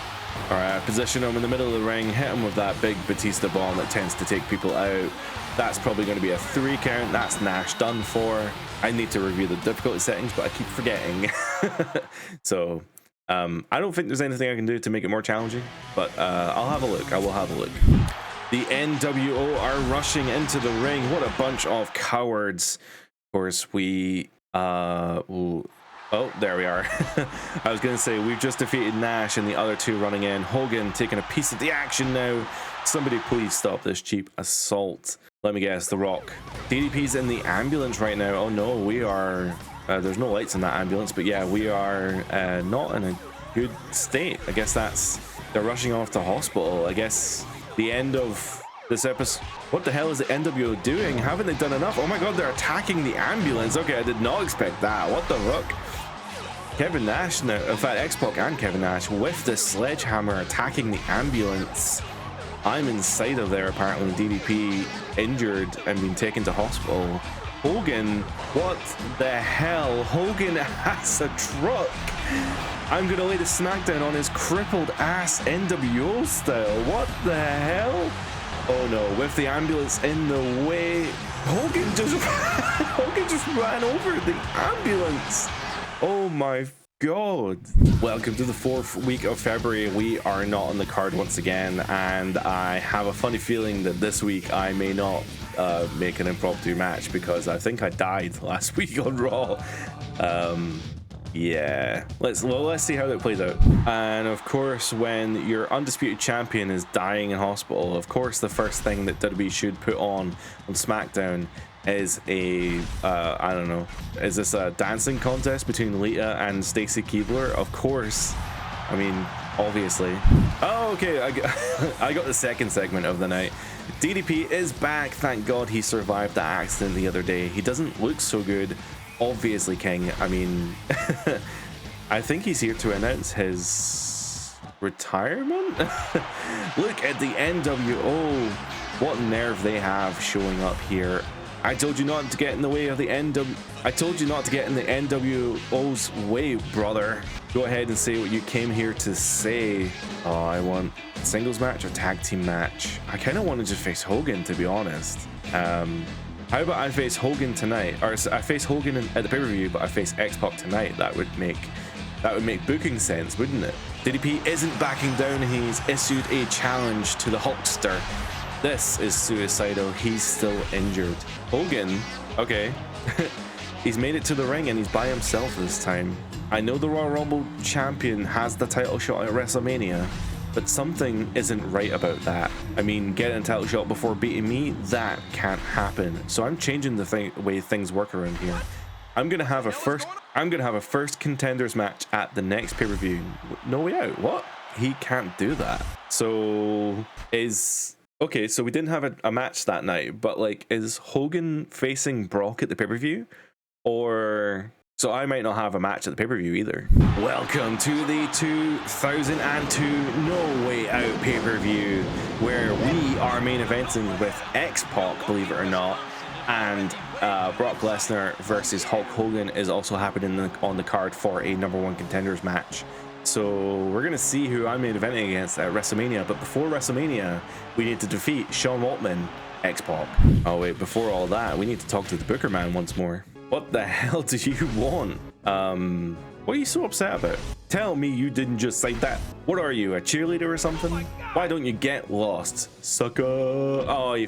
All right, position him in the middle of the ring, hit him with that big Batista bomb that tends to take people out. That's probably going to be a 3 count. That's Nash done for. I need to review the difficulty settings, but I keep forgetting. So I don't think there's anything I can do to make it more challenging, but I'll have a look. I will have a look. The NWO are rushing into the ring. What a bunch of cowards. Of course, we oh, there we are. I was going to say, we've just defeated Nash and the other two running in. Hogan taking a piece of the action now. Somebody please stop this cheap assault. Let me guess, The Rock. DDP's in the ambulance right now. Oh no, we are... there's no lights in that ambulance, but yeah, we are not in a good state. I guess that's... They're rushing off to hospital. I guess the end of this episode... What the hell is the NWO doing? Haven't they done enough? Oh my god, they're attacking the ambulance. Okay, I did not expect that. What the fuck? Kevin Nash now, in fact, X-Pac and Kevin Nash with the sledgehammer attacking the ambulance. I'm inside of there apparently. DDP injured and being taken to hospital. Hogan, what the hell? Hogan has a truck. I'm gonna lay the SmackDown on his crippled ass NWO style. What the hell? Oh no, with the ambulance in the way, Hogan just ran over the ambulance. Oh my god. Welcome to the 4th week of February. We are not on the card once again, and I have a funny feeling that this week I may not make an impromptu match because I think I died last week on Raw. Yeah, let's see how that plays out. And of course, when your undisputed champion is dying in hospital, of course the first thing that WWE should put on SmackDown is a I don't know, is this a dancing contest between Lita and Stacy Keibler? Of course. I mean, obviously. Oh, okay, I got the second segment of the night. DDP is back. Thank God he survived that accident the other day. He doesn't look so good. Obviously, King. I mean, I think he's here to announce his retirement. Look at the NWO. What nerve they have showing up here. I told you not to get in the way of the I told you not to get in the NWO's way, brother. Go ahead and say what you came here to say. Oh, I want singles match or tag team match. I kind of want to just face Hogan, to be honest. How about I face Hogan tonight, or I face Hogan at the pay-per-view, but I face X-Pac tonight? That would make booking sense, wouldn't it? DDP isn't backing down. He's issued a challenge to the Hulkster. This is suicidal. He's still injured. Hogan, okay. He's made it to the ring and he's by himself this time. I know the Royal Rumble champion has the title shot at WrestleMania, but something isn't right about that. I mean, getting a title shot before beating me, that can't happen. So I'm changing the way things work around here. I'm gonna have a first contenders match at the next pay-per-view. No Way Out. What? He can't do that. So is Okay, so we didn't have a match that night, but like, is Hogan facing Brock at the pay-per-view? Or so I might not have a match at the pay-per-view either. Welcome to the 2002 No Way Out pay-per-view, where we are main eventing with X-Pac, believe it or not, and Brock Lesnar versus Hulk Hogan is also happening on the card for a #1 contenders match. So we're gonna see who I'm main eventing against at WrestleMania, but before WrestleMania, we need to defeat Sean Waltman, X-Pac. Oh wait, before all that, we need to talk to the Booker Man once more. What the hell do you want? What are you so upset about? Tell me you didn't just say that. What are you, a cheerleader or something? Why don't you get lost, sucker? Oh, he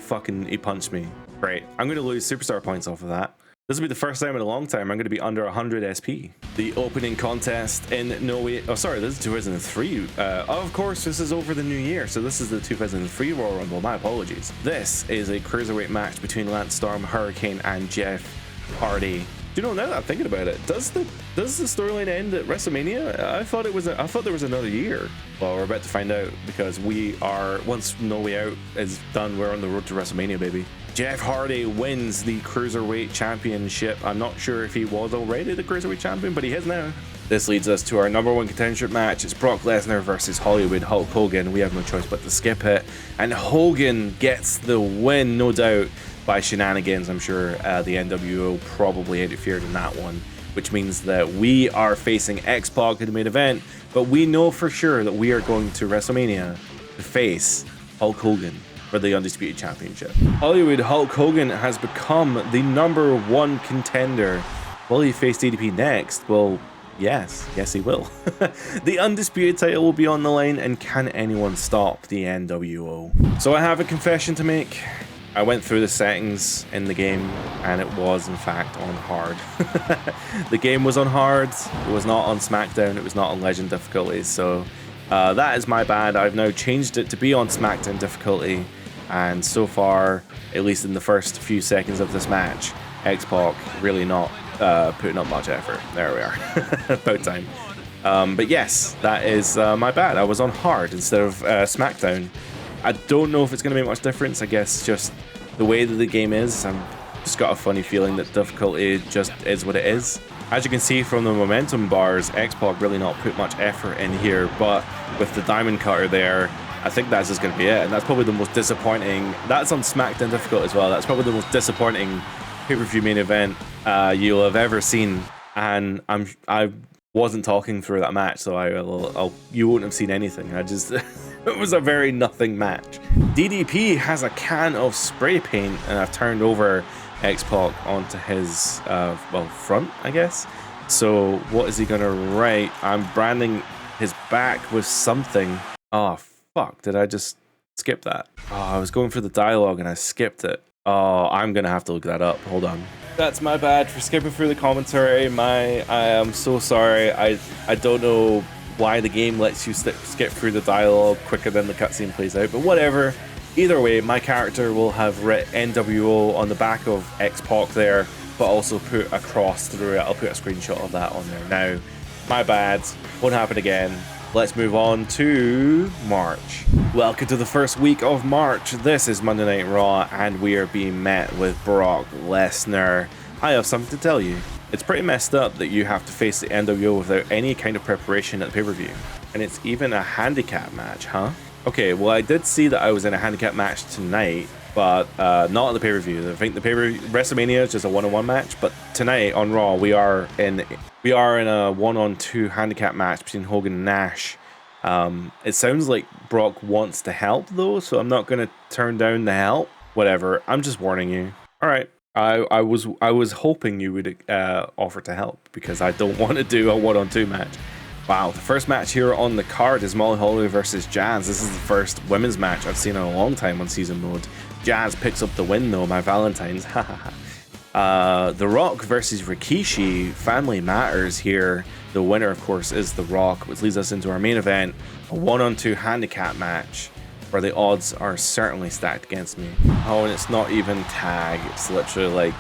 punched me. Great. I'm gonna lose superstar points off of that. This will be the first time in a long time I'm going to be under 100 SP. The opening contest in No Way... Oh, sorry, this is 2003. Of course, this is over the new year, so this is the 2003 Royal Rumble. My apologies. This is a cruiserweight match between Lance Storm, Hurricane, and Jeff Hardy. Do you know, now that I'm thinking about it, does the storyline end at WrestleMania? I thought there was another year. Well, we're about to find out, because we are, once No Way Out is done, we're on the road to WrestleMania, baby. Jeff Hardy wins the Cruiserweight Championship. I'm not sure if he was already the Cruiserweight Champion, but he is now. This leads us to our #1 contendership match. It's Brock Lesnar versus Hollywood Hulk Hogan. We have no choice but to skip it. And Hogan gets the win, no doubt, by shenanigans. I'm sure the NWO probably interfered in that one, which means that we are facing X-Pac in the main event, but we know for sure that we are going to WrestleMania to face Hulk Hogan for the Undisputed Championship. Hollywood Hulk Hogan has become the #1 contender. Will he face DDP next? Well, yes he will. The Undisputed title will be on the line, and can anyone stop the NWO? So I have a confession to make. I went through the settings in the game, and it was in fact on hard. The game was on hard. It was not on SmackDown. It was not on Legend difficulty. So that is my bad. I've now changed it to be on SmackDown difficulty, and so far, at least in the first few seconds of this match, X-Pac really not putting up much effort. There we are. About time. But yes, that is my bad. I was on hard instead of SmackDown. I don't know if it's going to make much difference. I guess just the way that the game is, I'm just got a funny feeling that difficulty just is what it is. As you can see from the momentum bars, X-Pac really not put much effort in here, but with the diamond cutter there, I think that's just going to be it. And that's probably the most disappointing. That's on SmackDown difficult as well. That's probably the most disappointing pay-per-view main event you'll have ever seen. And I wasn't talking through that match, so you won't have seen anything. It was a very nothing match. DDP has a can of spray paint, and I've turned over X-Pac onto his front, I guess. So what is he gonna write? I'm branding his back with something. Oh fuck, did I just skip that? Oh, I was going for the dialogue and I skipped it. Oh, I'm gonna have to look that up. Hold on. That's my bad for skipping through the commentary. I am so sorry. I don't know why the game lets you skip through the dialogue quicker than the cutscene plays out, but whatever. Either way, my character will have written NWO on the back of X-Pac there, but also put a cross through it. I'll put a screenshot of that on there now. My bad. Won't happen again. Let's move on to March. Welcome to the first week of March. This is Monday Night Raw, and we are being met with Brock Lesnar. I have something to tell you. It's pretty messed up that you have to face the NWO without any kind of preparation at the pay-per-view. And it's even a handicap match, huh? Okay, well, I did see that I was in a handicap match tonight, but not on the pay-per-view. I think the WrestleMania is just a one-on-one match, but tonight on Raw we are in a one-on-two handicap match between Hogan and Nash. It sounds like Brock wants to help though, so I'm not gonna turn down the help. Whatever. I'm just warning you. All right. I was hoping you would offer to help, because I don't want to do a one-on-two match. Wow, the first match here on the card is Molly Holly versus Jazz. This is the first women's match I've seen in a long time on season mode. Jazz picks up the win though, my Valentine's. The Rock versus Rikishi, Family Matters here. The winner, of course, is The Rock, which leads us into our main event, a one-on-two handicap match, where the odds are certainly stacked against me. Oh, and it's not even tag. It's literally like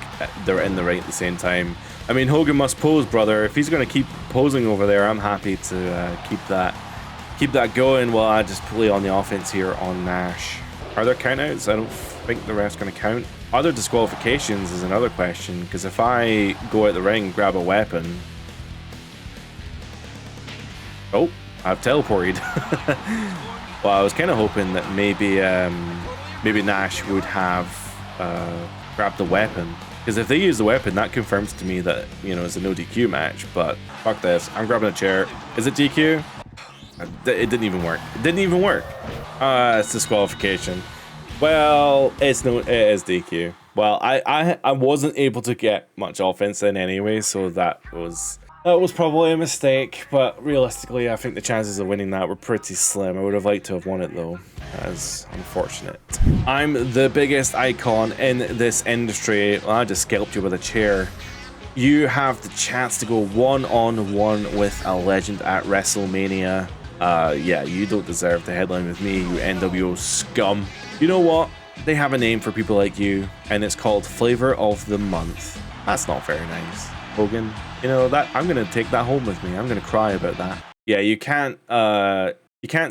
they're in the ring at the same time. I mean, Hogan must pose, brother. If he's going to keep posing over there, I'm happy to keep that going while I just play on the offense here on Nash. Are there countouts? I don't think the ref's going to count. Are there disqualifications is another question, because if I go out the ring, grab a weapon... Oh, I've teleported. Well, I was kind of hoping that maybe Nash would have grabbed the weapon. Because if they use the weapon, that confirms to me that, you know, it's a no DQ match. But fuck this. I'm grabbing a chair. Is it DQ? It didn't even work. It didn't even work. It's disqualification. Well, it is DQ. Well, I wasn't able to get much offense in anyway, so that was probably a mistake. But realistically, I think the chances of winning that were pretty slim. I would have liked to have won it though. That's unfortunate. I'm the biggest icon in this industry. Well, I just scalped you with a chair. You have the chance to go one-on-one with a legend at WrestleMania. Yeah, you don't deserve to headline with me, you NWO scum. You know what? They have a name for people like you, and it's called Flavor of the Month. That's not very nice, Hogan. You know that I'm gonna take that home with me. I'm gonna cry about that. Yeah, you can't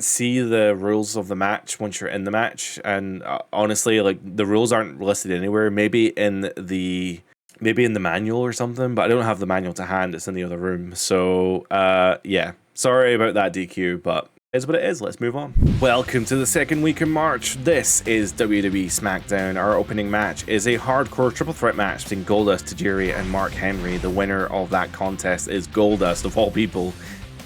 see the rules of the match once you're in the match, and honestly, like the rules aren't listed anywhere. Maybe in the manual or something, but I don't have the manual to hand. It's in the other room. So yeah, sorry about that DQ, but it's what it is. Let's move on. Welcome to the second week in March. This is WWE SmackDown. Our opening match is a hardcore triple threat match between Goldust, Tajiri, and Mark Henry. The winner of that contest is Goldust, of all people.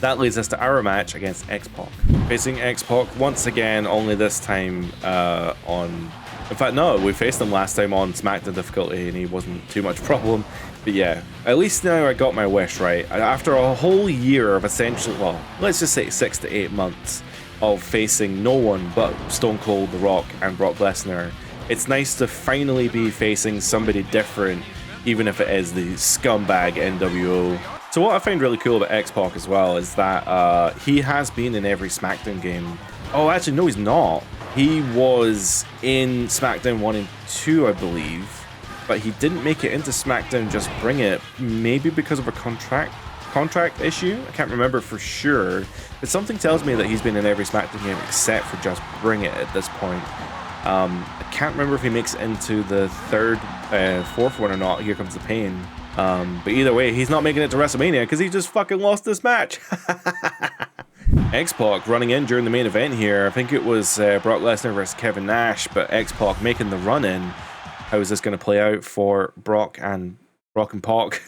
That leads us to our match against X-Pac. Facing X-Pac once again, only this time on... In fact, no, we faced him last time on SmackDown difficulty and he wasn't too much problem. But yeah, at least now I got my wish right. After a whole year of essentially, well, let's just say 6 to 8 months of facing no one but Stone Cold, The Rock, and Brock Lesnar, it's nice to finally be facing somebody different, even if it is the scumbag NWO. So what I find really cool about X-Pac as well is that he has been in every SmackDown game. Oh, actually, no, he's not. He was in SmackDown 1 and 2, I believe, but he didn't make it into SmackDown Just Bring It, maybe because of a contract issue. I can't remember for sure, but something tells me that he's been in every SmackDown game except for Just Bring It at this point. I can't remember if he makes it into the fourth one or not. Here Comes the Pain. But either way, he's not making it to WrestleMania because he just fucking lost this match. X-Pac running in during the main event here. I think it was Brock Lesnar versus Kevin Nash, but X-Pac making the run in. How is this going to play out for Brock and Pac?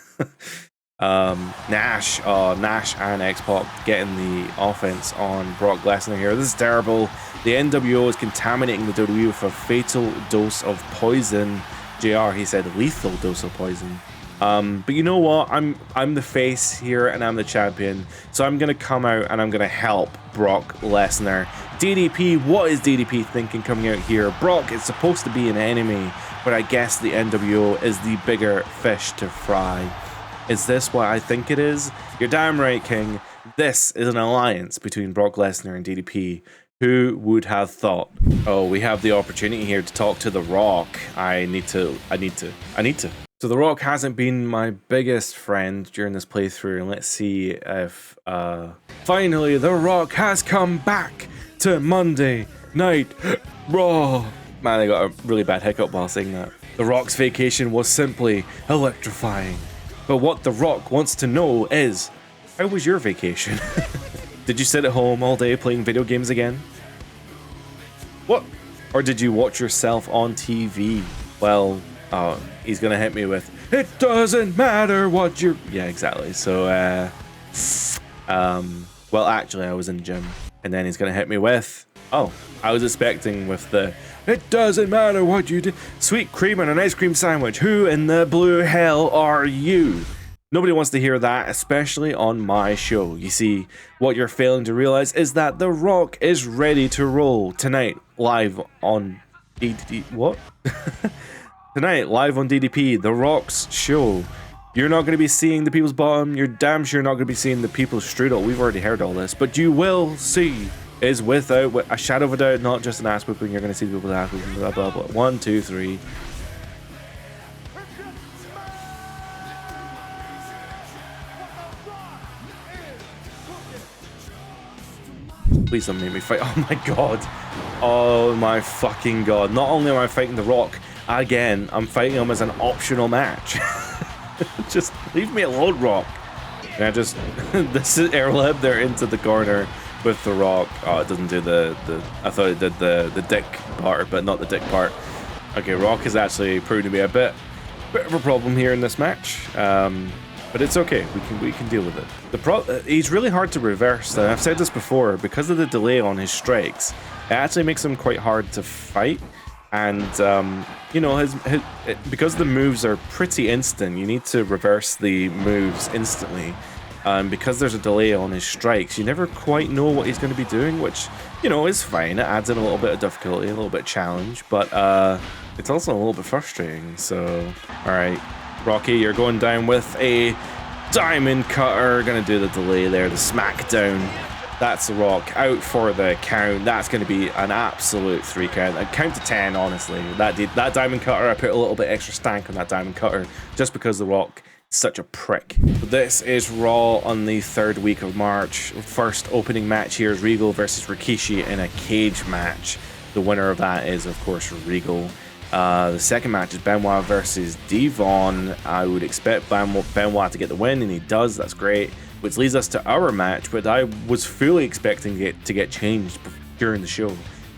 Nash and X-Pac getting the offense on Brock Lesnar here. This is terrible. The NWO is contaminating the WWE with a fatal dose of poison. JR, he said lethal dose of poison. But you know what? I'm the face here and I'm the champion. So I'm gonna come out and I'm gonna help Brock Lesnar. DDP, what is DDP thinking coming out here? Brock is supposed to be an enemy, but I guess the NWO is the bigger fish to fry. Is this what I think it is? You're damn right, King. This is an alliance between Brock Lesnar and DDP. Who would have thought? Oh, we have the opportunity here to talk to The Rock. I need to. So The Rock hasn't been my biggest friend during this playthrough, and let's see if finally The Rock has come back to Monday Night Raw. Man, I got a really bad hiccup while saying that. The Rock's vacation was simply electrifying. But what The Rock wants to know is, how was your vacation? Did you sit at home all day playing video games again? What? Or did you watch yourself on TV? Well, he's gonna hit me with, it doesn't matter what you're... Yeah, exactly. So, well, actually, I was in the gym. And then he's gonna hit me with, oh, I was expecting with the, it doesn't matter what you do. Sweet cream and an ice cream sandwich. Who in the blue hell are you? Nobody wants to hear that, especially on my show. You see, what you're failing to realize is that The Rock is ready to roll tonight, live on what? Tonight, live on DDP, The Rock's show. You're not going to be seeing the people's bottom. You're damn sure not going to be seeing the people's strudel. We've already heard all this, but you will see, is without a shadow of a doubt, not just an ass whooping. You're going to see the people's ass whooping, blah, blah, blah. 1, 2, 3. Please don't make me fight. Oh my god. Oh my fucking god. Not only am I fighting The Rock, again, I'm fighting him as an optional match. Just leave me alone, Rock. And I just, this is airlib there into the corner with The Rock. Oh, it doesn't do the I thought it did the dick part, but not the dick part. Okay, Rock is actually proving to be a bit of a problem here in this match. But it's okay. We can deal with it. He's really hard to reverse. And I've said this before, because of the delay on his strikes, it actually makes him quite hard to fight. And you know, because the moves are pretty instant, you need to reverse the moves instantly. Because there's a delay on his strikes, you never quite know what he's going to be doing, which, you know, is fine. It adds in a little bit of difficulty, a little bit of challenge, but it's also a little bit frustrating. So, all right, Rocky, you're going down with a diamond cutter. Gonna do the delay there, the SmackDown. That's The Rock out for the count. That's going to be an absolute 3 count. A count to 10, honestly. That diamond cutter, I put a little bit extra stank on that diamond cutter just because The Rock is such a prick. This is Raw on the 3rd week of March. First opening match here is Regal versus Rikishi in a cage match. The winner of that is, of course, Regal. The second match is Benoit versus Devon. I would expect Benoit to get the win, and he does. That's great. Which leads us to our match, but I was fully expecting it to get changed during the show.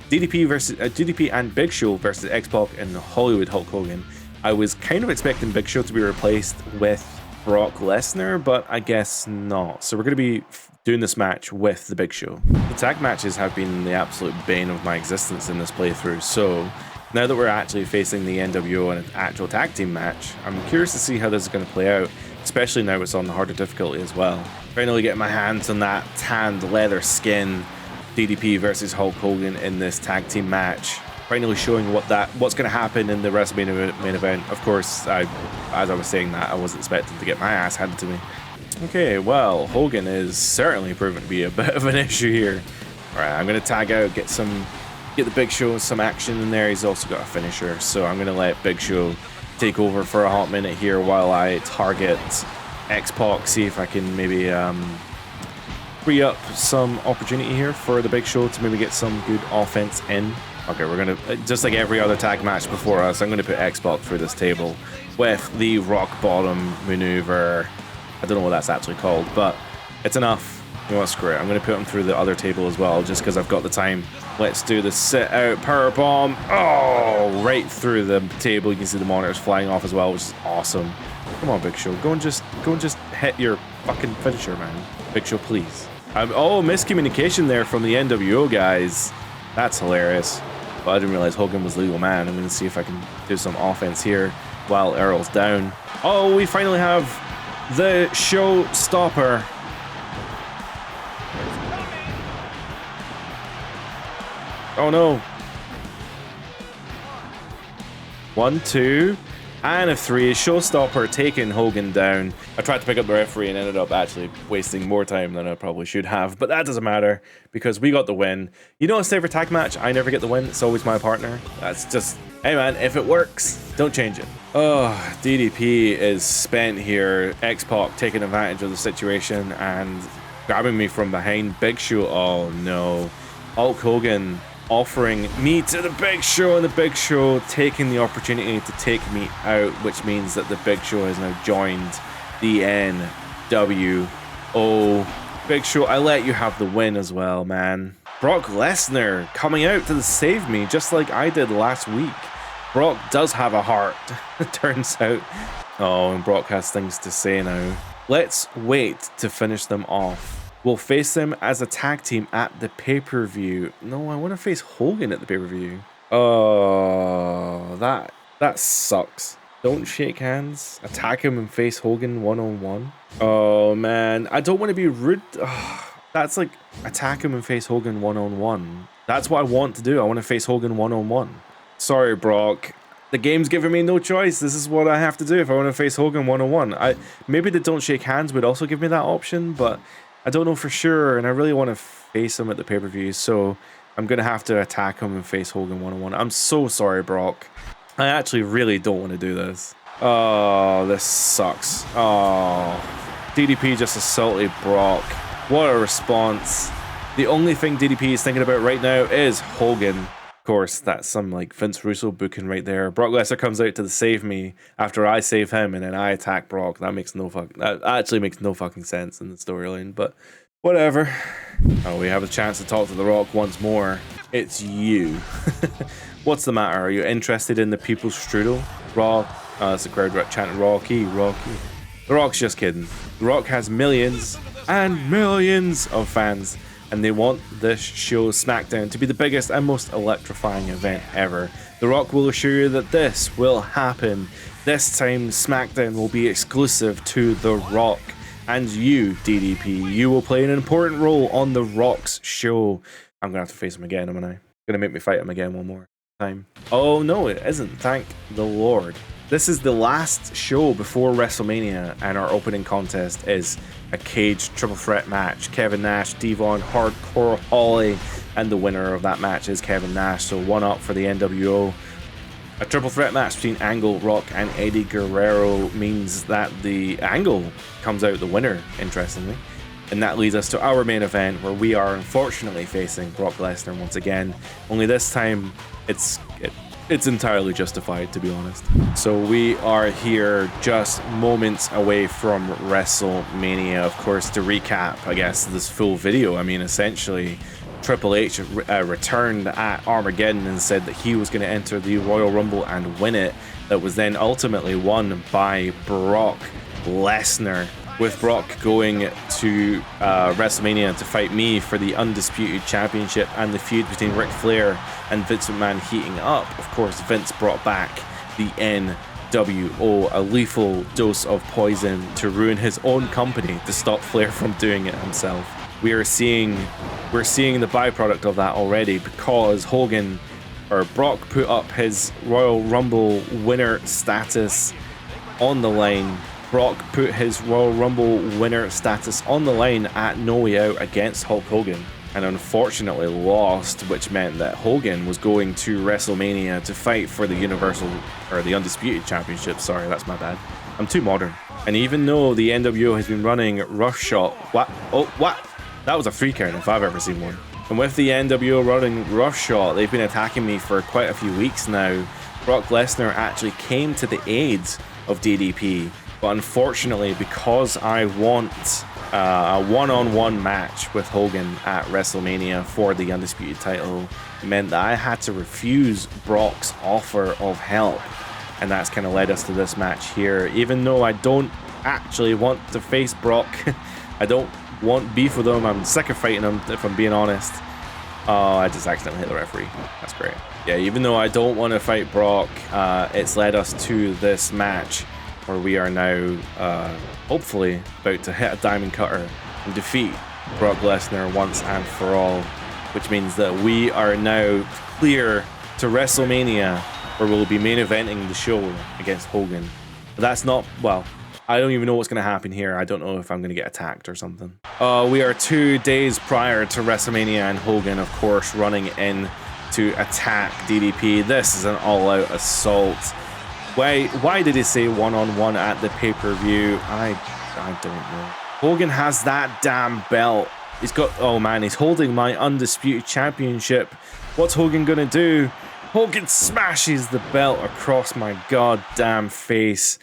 DDP and Big Show versus X-Pac and Hollywood Hulk Hogan. I was kind of expecting Big Show to be replaced with Brock Lesnar, but I guess not. So we're going to be doing this match with the Big Show. The tag matches have been the absolute bane of my existence in this playthrough, so now that we're actually facing the NWO in an actual tag team match, I'm curious to see how this is going to play out, especially now it's on the harder difficulty as well. Finally getting my hands on that tanned leather skin DDP versus Hulk Hogan in this tag team match. Finally showing what's going to happen in the WrestleMania main event. Of course, as I was saying that, I wasn't expecting to get my ass handed to me. Okay, well, Hogan is certainly proven to be a bit of an issue here. Alright, I'm going to tag out, get the Big Show some action in there. He's also got a finisher, so I'm going to let Big Show take over for a hot minute here while I target X-Pac, see if I can maybe free up some opportunity here for the Big Show to maybe get some good offense in. Okay, we're going to, just like every other tag match before us, I'm going to put X-Pac through this table with the rock bottom maneuver. I don't know what that's actually called, but it's enough. You know what, screw it. I'm going to put him through the other table as well, just because I've got the time. Let's do the sit out power bomb. Oh, right through the table. You can see the monitors flying off as well, which is awesome. Come on, Big Show. Go and just hit your fucking finisher, man. Big Show, please. Oh, miscommunication there from the NWO guys. That's hilarious. But I didn't realize Hogan was legal man. I'm going to see if I can do some offense here while Earl's down. Oh, we finally have the showstopper. Oh no. 1, 2, and a 3. Showstopper taking Hogan down. I tried to pick up the referee and ended up actually wasting more time than I probably should have, but that doesn't matter because we got the win. You know, a saver tag match, I never get the win. It's always my partner. That's just, hey man, if it works, don't change it. Oh, DDP is spent here. X-Pac taking advantage of the situation and grabbing me from behind. Big Show, oh no. Hulk Hogan offering me to the Big Show, and the Big Show taking the opportunity to take me out, which means that the Big Show has now joined the NWO. Big Show, I let you have the win as well, man. Brock Lesnar coming out to save me, just like I did last week. Brock does have a heart, it turns out. Oh, and Brock has things to say now. Let's wait to finish them off. We'll face them as a tag team at the pay-per-view. No, I want to face Hogan at the pay-per-view. Oh, that sucks. Don't shake hands. Attack him and face Hogan one-on-one. Oh, man. I don't want to be rude. Oh, that's like attack him and face Hogan one-on-one. That's what I want to do. I want to face Hogan one-on-one. Sorry, Brock. The game's giving me no choice. This is what I have to do if I want to face Hogan one-on-one. Maybe the don't shake hands would also give me that option, but I don't know for sure, and I really want to face him at the pay-per-view, so I'm going to have to attack him and face Hogan one-on-one. I'm so sorry, Brock. I actually really don't want to do this. Oh, this sucks. Oh, DDP just assaulted Brock. What a response. The only thing DDP is thinking about right now is Hogan. Of course, that's some like Vince Russo booking right there. Brock Lesnar comes out to save me after I save him, and then I attack Brock. That actually makes no fucking sense in the storyline, but whatever. Oh, we have a chance to talk to The Rock once more. It's you. What's the matter? Are you interested in the people's strudel? Raw. Oh, that's the crowd chanting Rocky, Rocky. The Rock's just kidding. The Rock has millions and millions of fans, and they want this show SmackDown to be the biggest and most electrifying event ever. The Rock will assure you that this will happen. This time SmackDown will be exclusive to The Rock. And you, DDP, you will play an important role on The Rock's show. I'm going to have to face him again, am I? Going to make me fight him again one more time. Oh no, it isn't. Thank the Lord. This is the last show before WrestleMania, and our opening contest is a cage triple threat match. Kevin Nash, Devon, Hardcore Holly, and the winner of that match is Kevin Nash, so one up for the NWO. A triple threat match between Angle, Rock, and Eddie Guerrero means that the Angle comes out the winner, interestingly. And that leads us to our main event, where we are unfortunately facing Brock Lesnar once again. Only this time, it's entirely justified, to be honest. So we are here just moments away from WrestleMania. Of course, to recap, I guess, this full video, I mean, essentially, Triple H returned at Armageddon and said that he was going to enter the Royal Rumble and win it. That was then ultimately won by Brock Lesnar, with Brock going to WrestleMania to fight me for the Undisputed Championship, and the feud between Ric Flair and Vince McMahon heating up. Of course, Vince brought back the NWO, a lethal dose of poison to ruin his own company to stop Flair from doing it himself. We're seeing the byproduct of that already, because Brock put up his Royal Rumble winner status on the line. Brock put his Royal Rumble winner status on the line at No Way Out against Hulk Hogan, and unfortunately lost, which meant that Hogan was going to WrestleMania to fight for the the Undisputed Championship. Sorry, that's my bad. I'm too modern. And even though the NWO has been running roughshod, what? That was a 3 count if I've ever seen one. And with the NWO running roughshod, they've been attacking me for quite a few weeks now. Brock Lesnar actually came to the aid of DDP, but unfortunately, because I want a one-on-one match with Hogan at WrestleMania for the Undisputed title, it meant that I had to refuse Brock's offer of help. And that's kind of led us to this match here. Even though I don't actually want to face Brock, I don't want beef with him, I'm sick of fighting him, if I'm being honest. Oh, I just accidentally hit the referee. That's great. Yeah, even though I don't want to fight Brock, it's led us to this match where we are now hopefully about to hit a diamond cutter and defeat Brock Lesnar once and for all, which means that we are now clear to WrestleMania, where we'll be main eventing the show against Hogan. But that's not, well, I don't even know what's going to happen here. I don't know if I'm going to get attacked or something. We are 2 days prior to WrestleMania, and Hogan, of course, running in to attack DDP. This is an all-out assault. Why did he say one-on-one at the pay-per-view? I don't know. Hogan has that damn belt. He's got, oh man, he's holding my Undisputed Championship. What's Hogan going to do? Hogan smashes the belt across my goddamn face,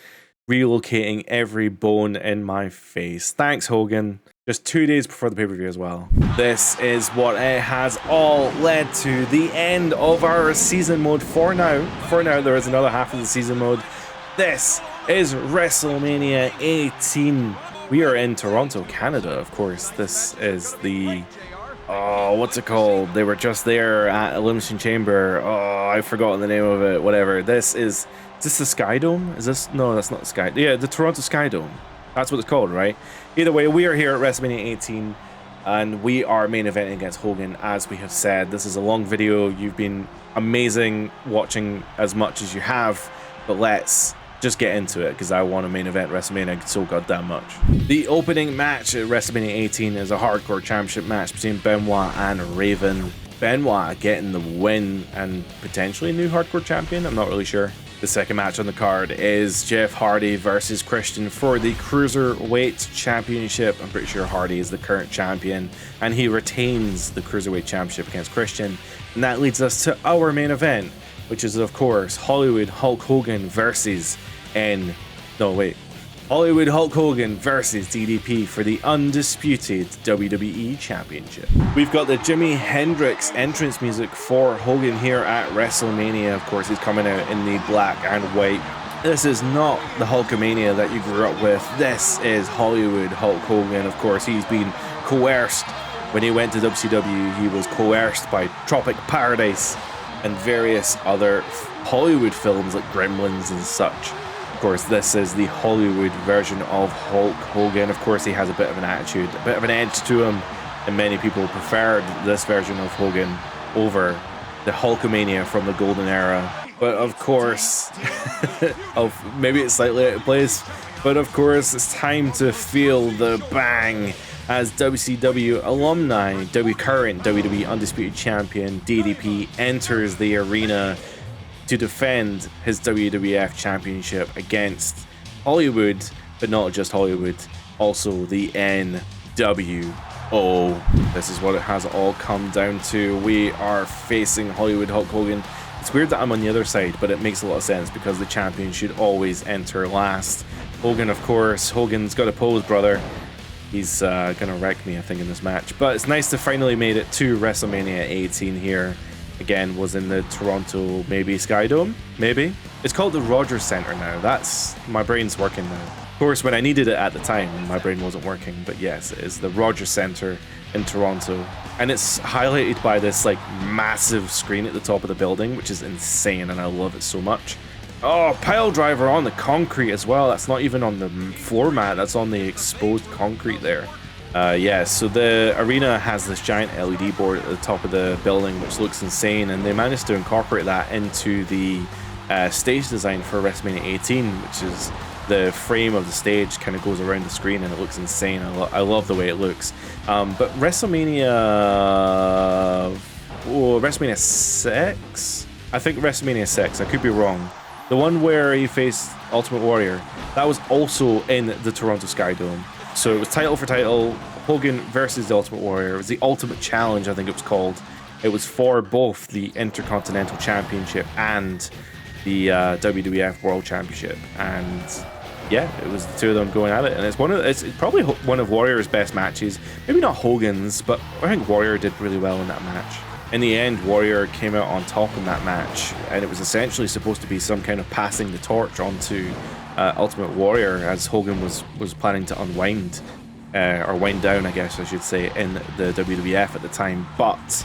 relocating every bone in my face. Thanks, Hogan. Just 2 days before the pay-per-view as well. This is what it has all led to. The end of our season mode for now. For now, there is another half of the season mode. This is WrestleMania 18. We are in Toronto, Canada, of course. This is the... oh, what's it called? They were just there at Elimination Chamber. Oh, I've forgotten the name of it. Whatever. This is this the Sky Dome? Is this... no, that's not the Sky... yeah, the Toronto Sky Dome. That's what it's called, right? Either way, we are here at WrestleMania 18, and we are main eventing against Hogan, as we have said. This is a long video. You've been amazing watching as much as you have, but let's just get into it, because I want to main event WrestleMania so goddamn much. The opening match at WrestleMania 18 is a hardcore championship match between Benoit and Raven. Benoit getting the win and potentially a new hardcore champion. I'm not really sure. The second match on the card is Jeff Hardy versus Christian for the Cruiserweight Championship. I'm pretty sure Hardy is the current champion, and he retains the Cruiserweight Championship against Christian. And that leads us to our main event, which is, of course, Hollywood Hulk Hogan versus Hollywood Hulk Hogan versus DDP for the undisputed WWE Championship. We've got the Jimi Hendrix entrance music for Hogan here at WrestleMania. Of course, he's coming out in the black and white. This is not the Hulkamania that you grew up with. This is Hollywood Hulk Hogan. Of course, he's been coerced. When he went to WCW, he was coerced by Tropic Paradise and various other Hollywood films like Gremlins and such. Of course, this is the Hollywood version of Hulk Hogan. Of course, he has a bit of an attitude, a bit of an edge to him, and many people preferred this version of Hogan over the Hulkamania from the Golden Era. But of course, maybe it's slightly out of place, but of course, it's time to feel the bang as WCW alumni, current WWE Undisputed Champion DDP enters the arena to defend his WWF Championship against Hollywood, but not just Hollywood, also the NWO. This is what it has all come down to. We are facing Hollywood Hulk Hogan. It's weird that I'm on the other side, but it makes a lot of sense because the champion should always enter last. Hogan, of course, Hogan's got a pose, brother. He's gonna wreck me, I think, in this match. But it's nice to finally made it to WrestleMania 18 here. Again, was in the Toronto, maybe Skydome? Maybe? It's called the Rogers Center now. That's, my brain's working now. Of course, when I needed it at the time, my brain wasn't working. But yes, it is the Rogers Center in Toronto. And it's highlighted by this like massive screen at the top of the building, which is insane, and I love it so much. Oh, pile driver on the concrete as well. That's not even on the floor mat, that's on the exposed concrete there. Yeah, so the arena has this giant LED board at the top of the building, which looks insane, and they managed to incorporate that into the stage design for WrestleMania 18, which is the frame of the stage kind of goes around the screen, and it looks insane. I love the way it looks. But WrestleMania 6? I think WrestleMania 6, I could be wrong. The one where he faced Ultimate Warrior, that was also in the Toronto Skydome. So it was title for title, Hogan versus the Ultimate Warrior. It was the Ultimate Challenge, I think it was called. It was for both the Intercontinental Championship and the WWF World Championship. And yeah, it was the two of them going at it. And it's probably one of Warrior's best matches. Maybe not Hogan's, but I think Warrior did really well in that match. In the end, Warrior came out on top in that match, and it was essentially supposed to be some kind of passing the torch onto Ultimate Warrior, as Hogan was planning to unwind, or wind down, I guess I should say, in the WWF at the time. But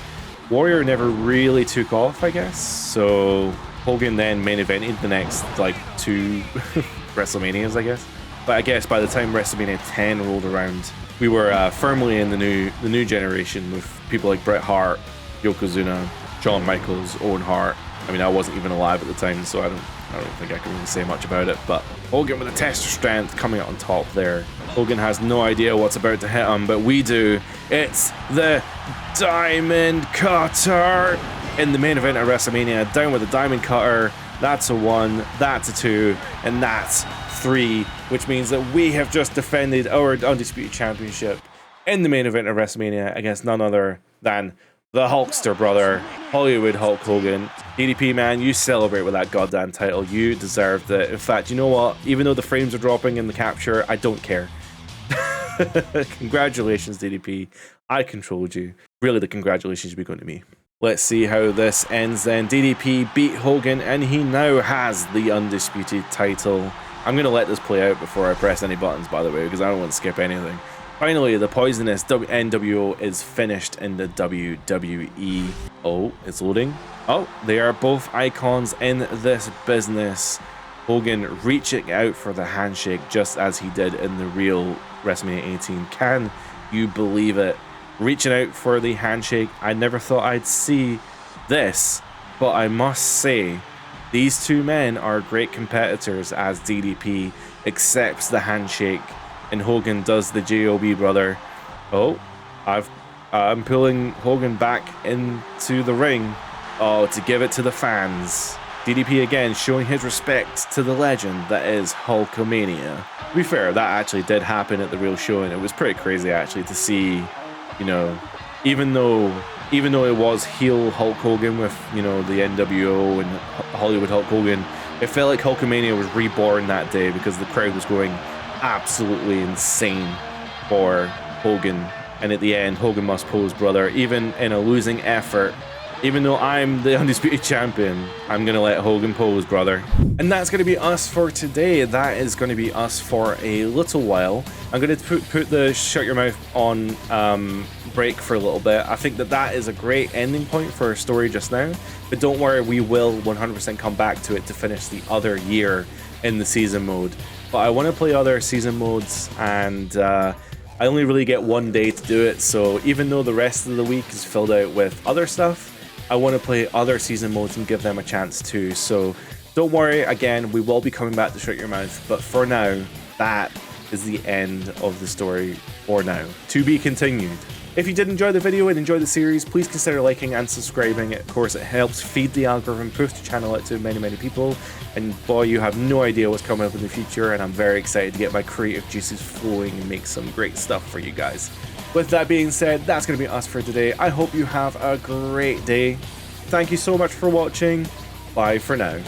Warrior never really took off, I guess. So Hogan then main evented the next like 2 WrestleManias, I guess. But I guess by the time WrestleMania 10 rolled around, we were firmly in the new generation with people like Bret Hart, Yokozuna, Shawn Michaels, Owen Hart. I mean, I wasn't even alive at the time, so I don't think I can really say much about it. But Hogan with a test of strength coming out on top there. Hogan has no idea what's about to hit him, but we do. It's the Diamond Cutter in the main event of WrestleMania. Down with the Diamond Cutter. That's a 1, that's a 2, and that's 3, which means that we have just defended our Undisputed Championship in the main event of WrestleMania against none other than the Hulkster brother, Hollywood Hulk Hogan. DDP, man, you celebrate with that goddamn title. You deserved it. In fact, you know what? Even though the frames are dropping in the capture, I don't care. Congratulations, DDP. I controlled you. Really, the congratulations should be going to me. Let's see how this ends then. DDP beat Hogan, and he now has the Undisputed title. I'm going to let this play out before I press any buttons, by the way, because I don't want to skip anything. Finally, the poisonous NWO is finished in the WWE. Oh, it's loading. Oh, they are both icons in this business. Hogan reaching out for the handshake just as he did in the real WrestleMania 18. Can you believe it? Reaching out for the handshake. I never thought I'd see this, but I must say, these two men are great competitors as DDP accepts the handshake and Hogan does the JOB, brother. Oh, I'm pulling Hogan back into the ring. Oh, to give it to the fans. DDP again showing his respect to the legend that is Hulkamania. To be fair, that actually did happen at the real show, and it was pretty crazy actually to see, you know, even though it was heel Hulk Hogan with, you know, the NWO and Hollywood Hulk Hogan, it felt like Hulkamania was reborn that day because the crowd was going absolutely insane for Hogan. And at the end, Hogan must pose, brother. Even in a losing effort, even though I'm the undisputed champion, I'm going to let Hogan pose, brother. And that's going to be us for today. That is going to be us for a little while. I'm going to put the shut your mouth on break for a little bit. I think that is a great ending point for our story just now. But don't worry, we will 100% come back to it to finish the other year in the season mode. But I want to play other season modes, and I only really get one day to do it, so even though the rest of the week is filled out with other stuff, I want to play other season modes and give them a chance too. So don't worry, again, we will be coming back to Shut Your Mouth, but for now, that is the end of the story for now. To be continued. If you did enjoy the video and enjoy the series, please consider liking and subscribing. Of course, it helps feed the algorithm, push the channel out to many, many people. And boy, you have no idea what's coming up in the future, and I'm very excited to get my creative juices flowing and make some great stuff for you guys. With that being said, that's going to be us for today. I hope you have a great day. Thank you so much for watching. Bye for now.